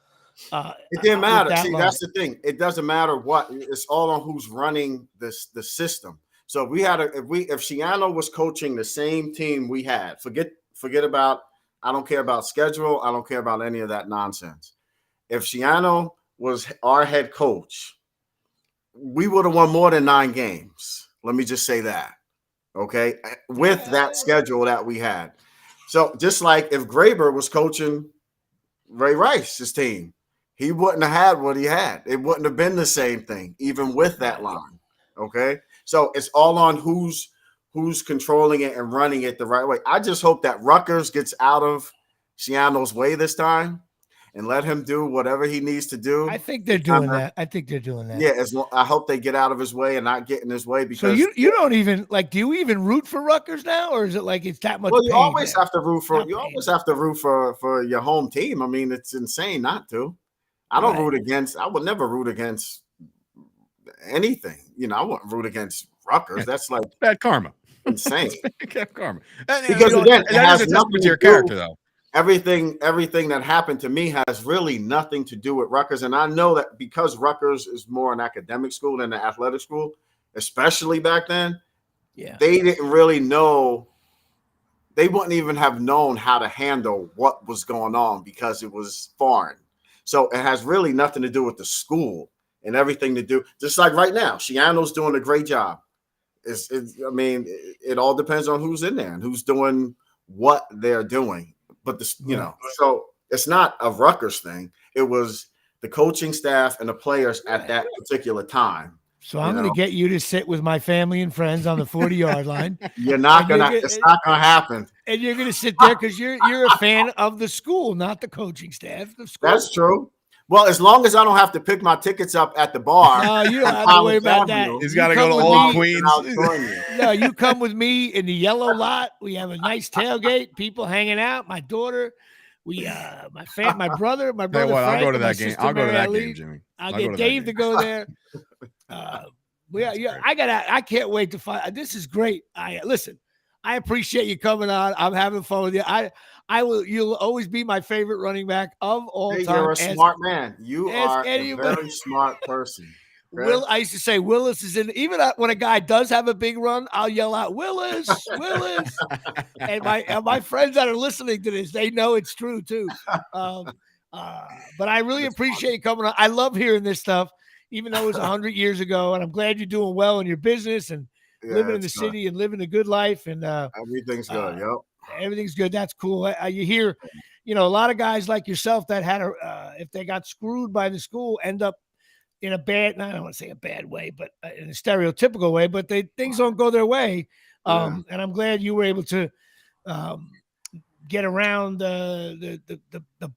It didn't matter. See, that's the thing. It doesn't matter what. It's all on who's running the system. So if Schiano was coaching the same team we had, forget about. I don't care about schedule. I don't care about any of that nonsense. If Schiano was our head coach, we would have won more than 9 games. Let me just say that. Okay, with that schedule that we had. So just like if Graber was coaching Ray Rice's team, he wouldn't have had what he had. It wouldn't have been the same thing, even with that line. Okay, so it's all on who's controlling it and running it the right way. I just hope that Rutgers gets out of Schiano's way this time and let him do whatever he needs to do. I think they're doing that. Yeah, I hope they get out of his way and not get in his way. Because so you don't even do you even root for Rutgers now, or is it like it's that much? Well, you pain always there? have to root for for your home team. I mean, it's insane not to. I don't root against. I would never root against anything. I wouldn't root against Rutgers. That's like bad karma. Insane. Bad karma. Because again, it has nothing to your character, though. Everything that happened to me has really nothing to do with Rutgers. And I know that because Rutgers is more an academic school than an athletic school, especially back then, they didn't really know. They wouldn't even have known how to handle what was going on because it was foreign. So it has really nothing to do with the school and everything to do. Just like right now, Schiano's doing a great job. It all depends on who's in there and who's doing what they're doing. But so it's not a Rutgers thing. It was the coaching staff and the players at that particular time. So I'm going to get you to sit with my family and friends on the 40-yard line. It's not going to happen. And you're going to sit there because you're a fan of the school, not the coaching staff. The school. That's true. Well, as long as I don't have to pick my tickets up at the bar. No, you don't have to worry about that. He's got to go to Old Queens. No, you come with me in the yellow lot. We have a nice tailgate, people hanging out. My daughter, my brother. Hey, Frank, I'll go to that game. I'll go to that game, Jimmy. I'll get Dave to go there. I can't wait to find. This is great. Listen, I appreciate you coming on. I'm having fun with you. You'll always be my favorite running back of all time. You're a smart man. You are a very smart person. I used to say Willis is in. Even when a guy does have a big run, I'll yell out Willis, Willis, and my friends that are listening to this, they know it's true too. But I really appreciate you coming on. I love hearing this stuff, even though it was 100 years ago. And I'm glad you're doing well in your business and living in the city and living a good life. And everything's good. Yep. Everything's good. That's cool. You hear a lot of guys like yourself that had if they got screwed by the school, end up in a bad, I don't want to say a bad way, but in a stereotypical way, but things don't go their way. And I'm glad you were able to get around the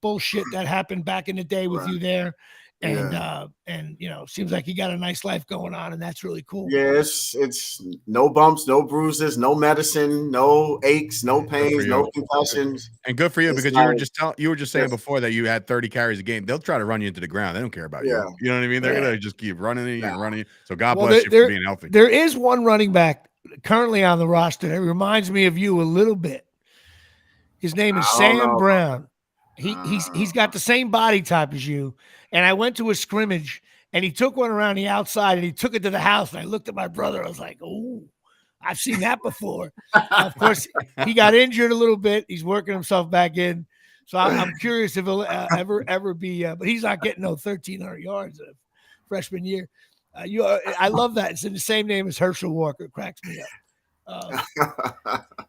bullshit that happened back in the day with you there. And seems like you got a nice life going on, and that's really cool. Yeah, it's no bumps, no bruises, no medicine, no aches, no pains, no concussions. And good for you, because you were just saying before that you had 30 carries a game. They'll try to run you into the ground. They don't care about you. You know what I mean? They're gonna just keep running and running. So God bless you for being healthy. There is one running back currently on the roster that reminds me of you a little bit. His name is Sam Brown. He's got the same body type as you. And I went to a scrimmage, and he took one around the outside, and he took it to the house. And I looked at my brother. I was like, "Oh, I've seen that before." Of course, he got injured a little bit. He's working himself back in. So I'm curious if he'll ever be. But he's not getting no 1,300 yards of freshman year. I love that. It's in the same name as Herschel Walker. It cracks me up.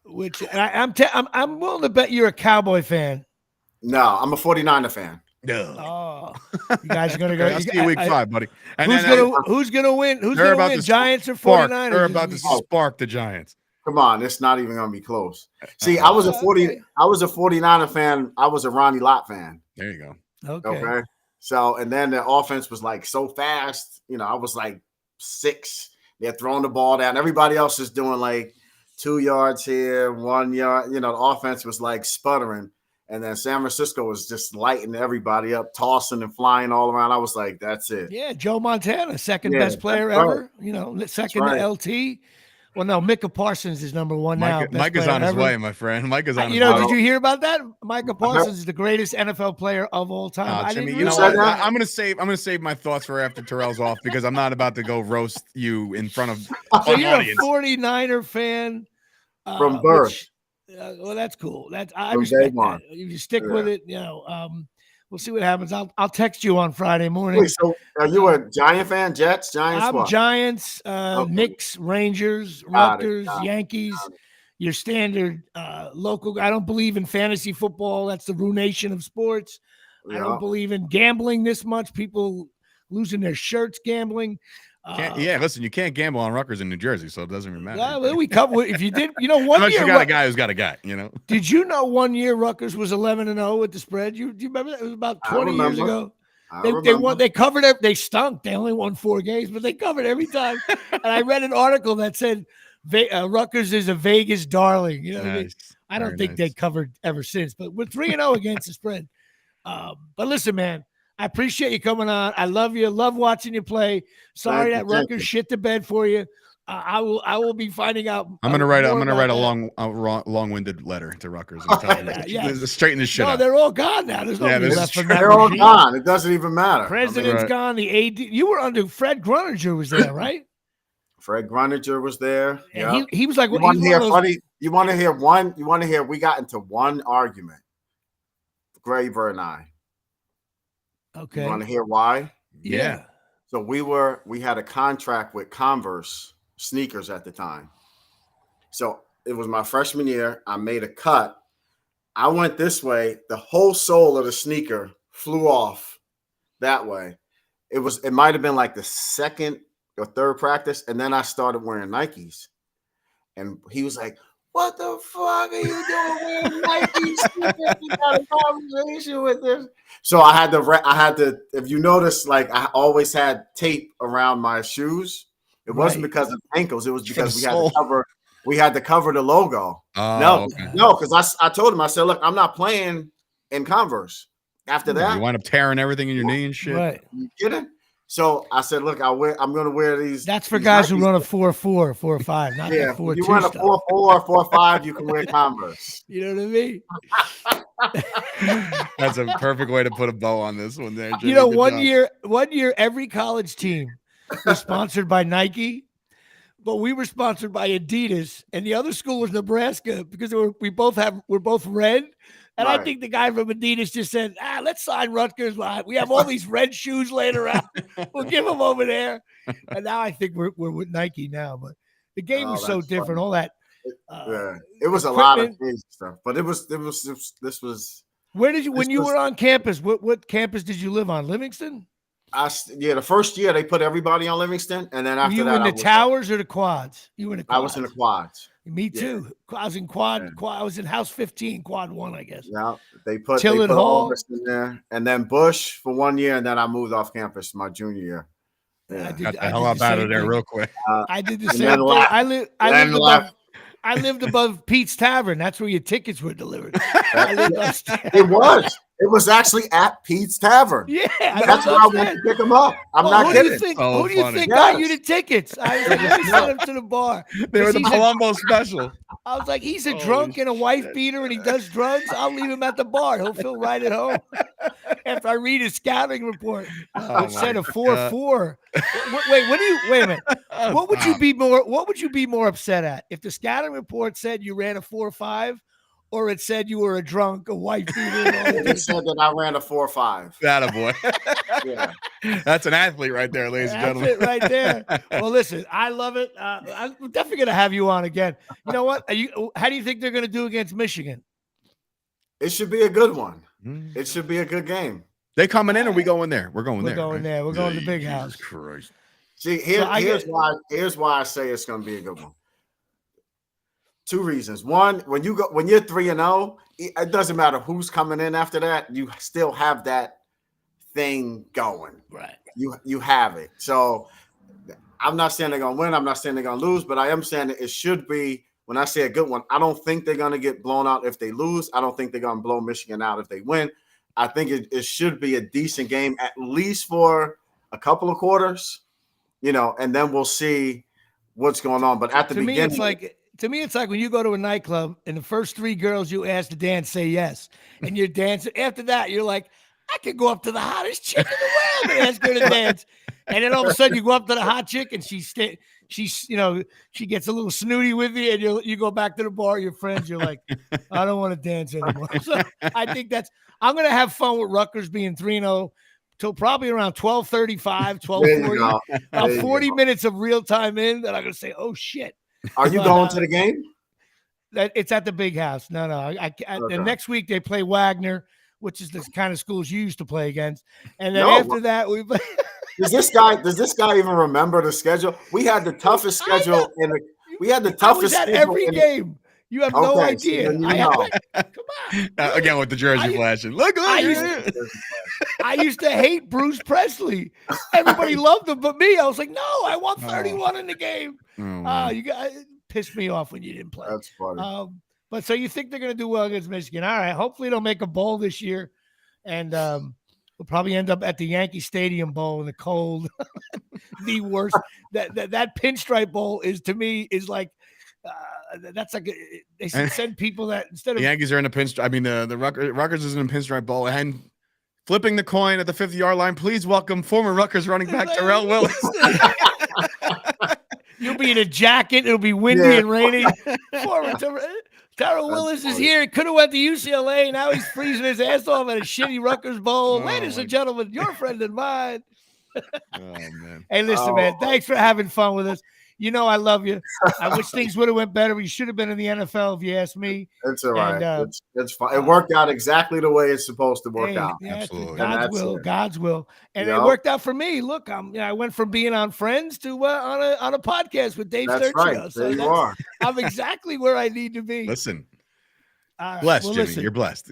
I'm willing to bet you're a Cowboy fan. No, I'm a 49er fan. No. Oh, you guys are gonna go. I'll see you week 5, buddy. And who's gonna win? Who's gonna win? Giants or 49ers? They're about to spark the Giants. Come on, it's not even gonna be close. See, I was a 49er fan. I was a Ronnie Lott fan. There you go. Okay. So, and then the offense was like so fast. I was like 6. They're throwing the ball down. Everybody else is doing like 2 yards here, 1 yard. The offense was like sputtering. And then San Francisco was just lighting everybody up, tossing and flying all around. I was like, that's it. Yeah, Joe Montana, second best player ever. Second to LT. Well, no, Micah Parsons is number 1 now. Micah's on his way, my friend. Micah's on his way. Did you hear about that? Micah Parsons is the greatest NFL player of all time. Jimmy, you know what? I'm gonna save my thoughts for after Terrell's off, because I'm not about to go roast you in front of so you're audience. A 49er fan from birth. Well, that's cool. I respect that. You stick with it. We'll see what happens. I'll text you on Friday morning. Wait, so are you a Giant fan? Jets, Giants? I'm Giants, Knicks, Rangers, Rutgers, Yankees. Your standard local. I don't believe in fantasy football. That's the ruination of sports. I don't believe in gambling this much. People losing their shirts gambling. Listen, you can't gamble on Rutgers in New Jersey, so it doesn't even matter. Well, we cover. If you did, one unless year you got a guy who's got a guy. Did you know 1 year Rutgers was 11-0 with the spread? Do you remember that? It was about 20 years ago. They won. They covered it. They stunk. They only won 4 games, but they covered every time. And I read an article that said Rutgers is a Vegas darling. You know what I mean? I don't think they covered ever since. But we're 3-0 against the spread. But listen, man. I appreciate you coming on. I love you. Love watching you play. Sorry that Rutgers shit the bed for you. I will be finding out. I'm gonna write a long-winded letter to Rutgers. Straighten this shit out. They're all gone now. There's nobody left from that. They're all gone. It doesn't even matter. President's gone. The AD. You were under Fred Gruninger was there, right? Fred Gruninger was there. Yeah. He was like. You want to hear funny? You want to hear one? You want to hear? We got into one argument. Graver and I. Okay. You want to hear why? Yeah. So we had a contract with Converse sneakers at the time. So it was my freshman year. I made a cut. I went this way. The whole sole of the sneaker flew off that way. It might have been like the second or third practice. And then I started wearing Nikes. And he was like, "What the fuck are you doing wearing Nikes? You got a conversation with this." So I had to, if you notice, like I always had tape around my shoes. It wasn't because of ankles. It was because we had to cover the logo. No, because I told him, I said, "Look, I'm not playing in Converse." After that, you wind up tearing everything in your knee and shit. Right. You kidding? So I said, "Look, I'm going to wear these." That's for guys who run a 4.4, 4.5, not the 4.2. You run a 4.4, 4.5, you can wear Converse. You know what I mean? That's a perfect way to put a bow on this one there, Jimmy. You know, one year, every college team was sponsored by Nike, but we were sponsored by Adidas, and the other school was Nebraska because we're both red. And right. I think the guy from Adidas just said, let's sign Rutgers. We have all these red shoes later on. We'll give them over there. And now I think we're with Nike now. But the game was so different. Funny. All that. It was a lot of crazy stuff. But this was Where did you when you were on campus? What campus did you live on? Livingston? The first year they put everybody on Livingston, and then after you that, in the towers or the quads? You were in the quads. I was in the quads. Me too. Yeah. I was in quad. I was in house 15, quad 1, I guess. Yeah, they put all of us in there, and then Bush for 1 year, and then I moved off campus my junior year. Yeah. Got the hell up out of there real quick. I did the same thing. I lived above Pete's Tavern. That's where your tickets were delivered. It was actually at Pete's Tavern. Yeah, that's where I went to pick them up. I'm not kidding. Who do you think got you the tickets? I was like, let me send him to the bar. They were the Palumbo special. I was like, he's a drunk and a wife beater, and he does drugs. I'll leave him at the bar. He'll feel right at home. After I read his scouting report, it said a 4.4. Wait a minute. What would you be more upset at if the scouting report said you ran a 4.5? Or it said you were a drunk, a white beater. It said that I ran a 4.5. That a boy. Yeah. That's an athlete right there, ladies and gentlemen. That's it right there. Well, listen, I love it. I'm definitely going to have you on again. You know what? How do you think they're going to do against Michigan? It should be a good one. It should be a good game. They coming in or we going there? We're going there. We're going there. We're going to the big house. Christ. See, here's why I say it's going to be a good one. 2 reasons. One, when you're 3-0, it doesn't matter who's coming in after that. You still have that thing going. Right. You have it. So I'm not saying they're gonna win. I'm not saying they're gonna lose, but I am saying that it should be. When I say a good one, I don't think they're gonna get blown out if they lose. I don't think they're gonna blow Michigan out if they win. I think it should be a decent game, at least for a couple of quarters, and then we'll see what's going on. But at the beginning, to me, it's like when you go to a nightclub and the first 3 girls you ask to dance say yes, and you're dancing. After that, you're like, I could go up to the hottest chick in the world and ask her to dance. And then all of a sudden, you go up to the hot chick and she gets a little snooty with you, and you go back to the bar. Your friends, you're like, I don't want to dance anymore. So I think I'm going to have fun with Rutgers being 3-0 till probably around 12:35, 12:40. About 40 minutes of real time in that I'm going to say, oh shit. Are you going to the game? It's at the big house. No. The next week they play Wagner, which is the kind of schools you used to play against. And then after that, we play. Does this guy even remember the schedule? We had the toughest schedule I was at every game. You have no idea. So come on. Again with the jersey flashing. Look. I used to hate Bruce Presley. Everybody loved him, but me. I was like, no, I want 31 in the game. You guys pissed me off when you didn't play. That's funny. But so you think they're going to do well against Michigan? All right. Hopefully they'll make a bowl this year, and we'll probably end up at the Yankee Stadium Bowl in the cold. The worst. That pinstripe bowl is like. That's like they should send people that instead of the Yankees are in a pinstripe. I mean, the Rutgers is in a pinstripe bowl, and flipping the coin at the 50-yard line. Please welcome former Rutgers running back Terrell Willis. You'll be in a jacket. It'll be windy and rainy. Former Terrell Willis is here. Could have went to UCLA. Now he's freezing his ass off at a shitty Rutgers bowl. Ladies and gentlemen, your friend and mine. Oh man! Hey, listen, man. Thanks for having fun with us. You know I love you. I wish things would have went better. We should have been in the NFL, if you ask me. It's all right. It's fine. It worked out exactly the way it's supposed to work out. Absolutely. God's will. And it worked out for me. Look, I went from being on Friends to on a podcast with Dave Sturchio. Right. There you are. I'm exactly where I need to be. Listen. Blessed, Jimmy. Listen, you're blessed.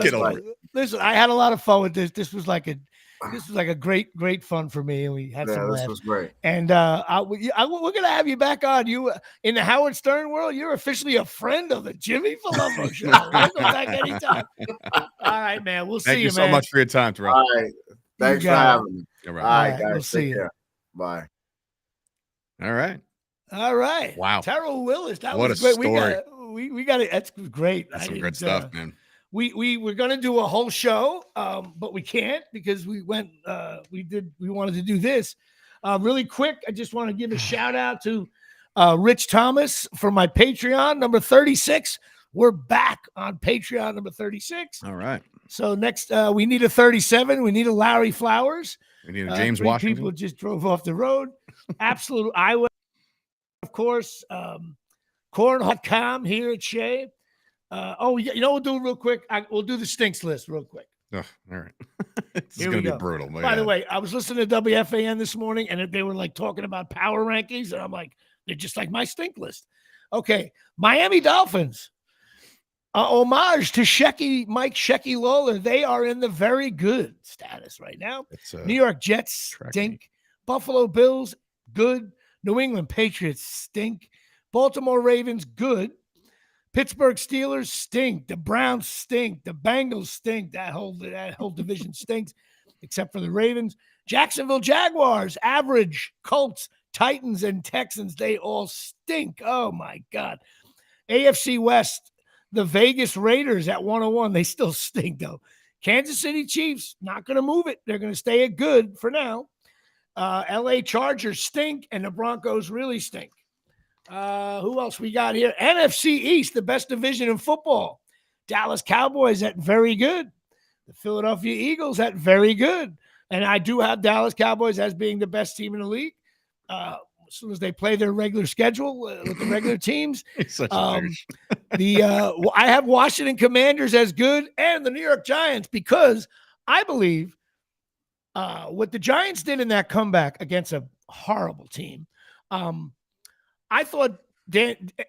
Get over it. Listen, I had a lot of fun with this. This was like a great fun for me, and we had some laughs. This was great. And we're gonna have you back on. You in the Howard Stern world, you're officially a friend of the Jimmy Palumbo Show. Welcome back anytime. All right, man. We'll see you, man. Thank you so much for your time, Terrell. All right. Thanks for having me. All right, guys. We'll see you. Bye. All right. Wow. Terrell Willis. That what was great. Story. We got it. That's great. That's some good stuff, man. We were going to do a whole show, but we can't because we wanted to do this really quick. I just want to give a shout out to Rich Thomas for my Patreon number 36. We're back on Patreon number 36. All right. So next we need a 37. We need a Larry Flowers. We need a James Washington. People just drove off the road. Absolute Iowa, of course. Corn.com here at Shea. You know, we'll do it real quick. We'll do the stinks list real quick. Oh, all right. It's going to be brutal. By the way, I was listening to WFAN this morning, and they were like talking about power rankings, and I'm like, they're just like my stink list. Okay, Miami Dolphins. Homage to Mike Shecky Lawler. They are in the very good status right now. New York Jets stink. Buffalo Bills, good. New England Patriots stink. Baltimore Ravens, good. Pittsburgh Steelers stink. The Browns stink. The Bengals stink. That whole division stinks, except for the Ravens. Jacksonville Jaguars, average. Colts, Titans, and Texans, they all stink. Oh, my God. AFC West, the Vegas Raiders at 101. They still stink, though. Kansas City Chiefs, not going to move it. They're going to stay at good for now. LA Chargers stink, and the Broncos really stink. Who else we got here? NFC East, the best division in football. Dallas Cowboys at very good. The Philadelphia Eagles at very good. And I do have Dallas Cowboys as being the best team in the league. As soon as they play their regular schedule with the regular teams. I have Washington Commanders as good and the New York Giants because I believe what the Giants did in that comeback against a horrible team. I thought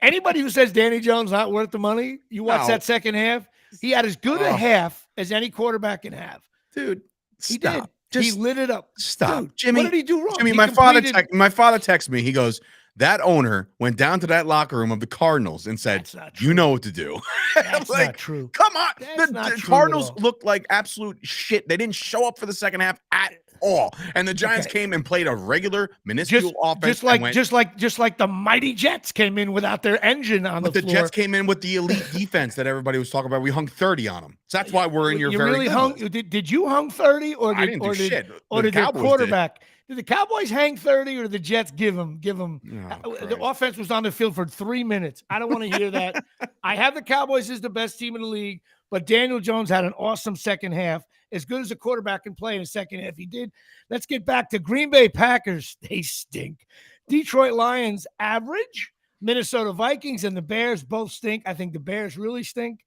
anybody who says Danny Jones not worth the money, you watch that second half, he had as good a half as any quarterback can have. Dude, he did. He lit it up. Stop. Dude, Jimmy, what did he do wrong? Jimmy, my father texted me. He goes, that owner went down to that locker room of the Cardinals and said, you know what to do. That's not true. Come on. The Cardinals looked like absolute shit. They didn't show up for the second half at all. And the Giants came and played a regular minuscule offense. Just like the mighty Jets came in without their engine on the floor. But the Jets came in with the elite defense that everybody was talking about. We hung 30 on them. So that's why we're in your very really hung. Did you hung 30 or did the quarterback? Did the Cowboys hang 30 or did the Jets give them? The offense was on the field for 3 minutes. I don't want to hear that. I have the Cowboys as the best team in the league, but Daniel Jones had an awesome second half. As good as a quarterback can play in the second half, he did. Let's get back to Green Bay Packers. They stink. Detroit Lions, average. Minnesota Vikings and the Bears both stink. I think the Bears really stink.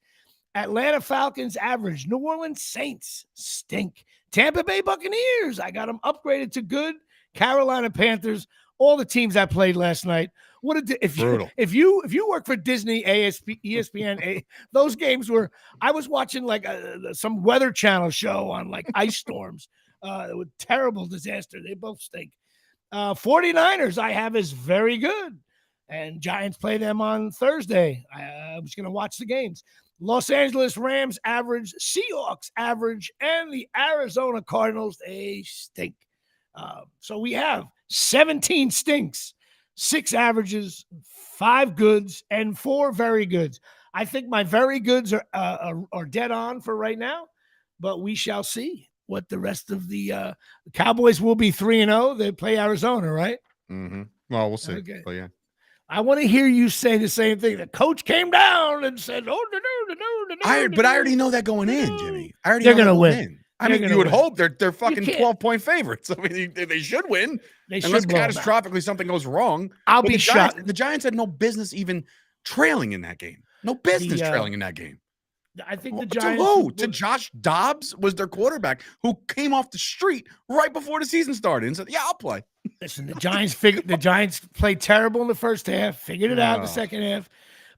Atlanta Falcons, average. New Orleans Saints stink. Tampa Bay Buccaneers, I got them upgraded to good. Carolina Panthers, all the teams that played last night. If you work for Disney, ESPN, those games were. I was watching like some Weather Channel show on like ice storms. With terrible disaster. They both stink. 49ers I have is very good, and Giants play them on Thursday. I was going to watch the games. Los Angeles Rams average, Seahawks average, and the Arizona Cardinals, they stink. So we have 17 stinks, 6 averages, 5 goods, and 4 very goods. I think my very goods are dead on for right now, but we shall see what the rest of the Cowboys will be 3-0. They play Arizona, right? Mm-hmm. Well, we'll see. Okay. But yeah. I want to hear you say the same thing. The coach came down and said, "Oh, no." But I already know that going in, Jimmy. They're going to win. I mean, you would hope they're fucking 12-point favorites. I mean, they should win. Unless catastrophically something goes wrong. I'll be shocked. The Giants had no business even trailing in that game. No business trailing in that game. I think the Giants. To who? To Josh Dobbs was their quarterback who came off the street right before the season started and said, "Yeah, I'll play." Listen, the Giants played terrible in the first half, figured it out in the second half.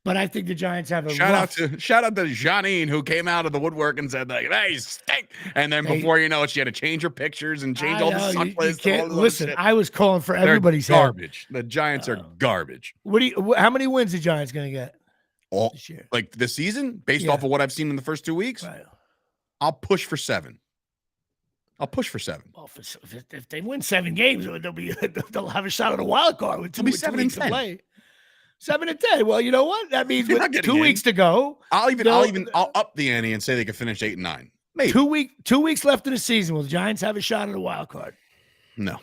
But I think the Giants have a shout out to Janine, who came out of the woodwork and said, like, "Hey, stink!" And then before you know it, she had to change her pictures and change all the suck lists. Listen, I was calling for everybody's garbage. The Giants are garbage. How many wins the Giants going to get? All this year? Like this season, based off of what I've seen in the first 2 weeks, right. I'll push for 7. Well, if they win 7 games, they'll have a shot at a wild card with 2 weeks to play. 7-10. Well, you know what? That means with 2 weeks to go. I'll up the ante and say they could finish 8-9. Maybe 2 weeks left in the season. Will the Giants have a shot at a wild card? No.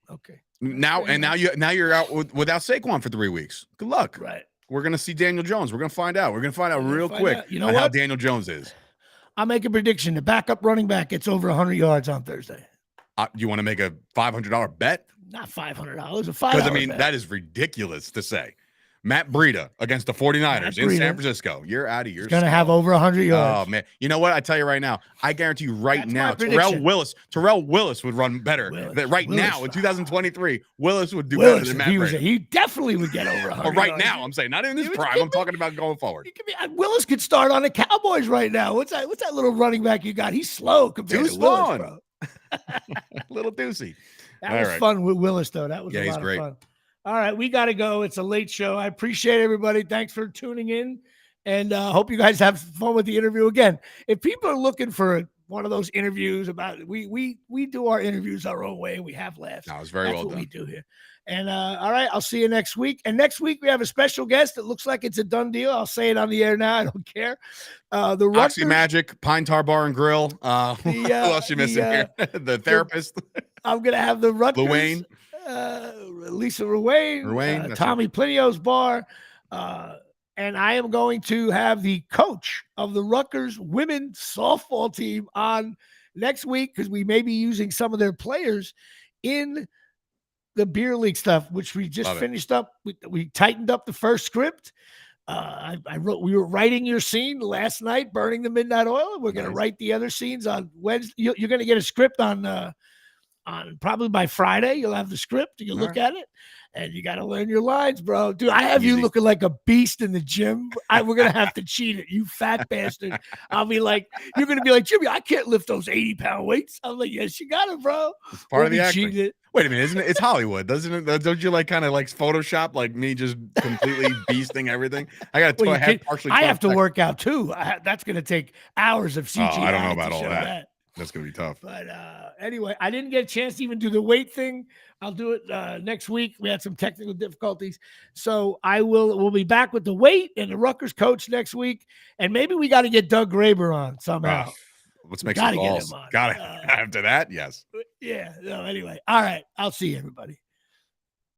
Okay. Now you're out without Saquon for 3 weeks. Good luck. Right. We're gonna see Daniel Jones. We're gonna find out. We're gonna find out real quick. You know what? How Daniel Jones is. I'll make a prediction. The backup running back gets over 100 yards on Thursday. You want to make a $500 bet? Not $500. A $5. Because I mean, bet. That is ridiculous to say. Matt Breida against the 49ers in San Francisco. You're out of your He's going to have over 100 yards. Oh, man. You know what? I tell you right now, I guarantee you now, Terrell Willis would run better. Now, in 2023, Willis would do better than Matt Breida. He definitely would get over 100 right now, I'm saying. Not in his prime. I'm talking about going forward. Willis could start on the Cowboys right now. What's that little running back you got? He's slow compared to Willis, bro. Little doozy. That was fun with Willis, though. That was a lot of fun. All right, we got to go. It's a late show. I appreciate everybody. Thanks for tuning in, and hope you guys have fun with the interview. Again, if people are looking for one of those interviews about we do our interviews our own way. We have laughs. No, it's very well done. We do here. And all right, I'll see you next week. And next week we have a special guest. It looks like it's a done deal. I'll say it on the air now. I don't care. The Rutgers Magic, Pine Tar Bar and Grill. Who else you missing here? The therapist. I'm gonna have the Rutgers. Luane. Lisa Ruane, Tommy Plinio's bar, and I am going to have the coach of the Rutgers women's softball team on next week because we may be using some of their players in the beer league stuff, which we just finished up. We tightened up the first script. We were writing your scene last night, burning the midnight oil. We're going to write the other scenes on Wednesday. You're going to get a script on probably by Friday. You'll have the script. You can look at it, and you got to learn your lines, bro. Dude, I have you looking like a beast in the gym. We're gonna have to cheat it, you fat bastard. I'll be like, you're gonna be like, Jimmy, I can't lift those 80-pound weights. I'm like, yes, you got it, bro. It's part of the acting. Wait a minute, isn't it? It's Hollywood, doesn't it? Don't you kind of Photoshop like me just completely beasting everything? I got to I have to work out too. That's gonna take hours of CGI. I don't know about all that. That's going to be tough. But anyway, I didn't get a chance to even do the weight thing. I'll do it next week. We had some technical difficulties. So we'll be back with the weight and the Rutgers coach next week. And maybe we got to get Doug Graber on somehow. Let's make some calls. Got it. After that, yes. Yeah. No, anyway. All right. I'll see you, everybody.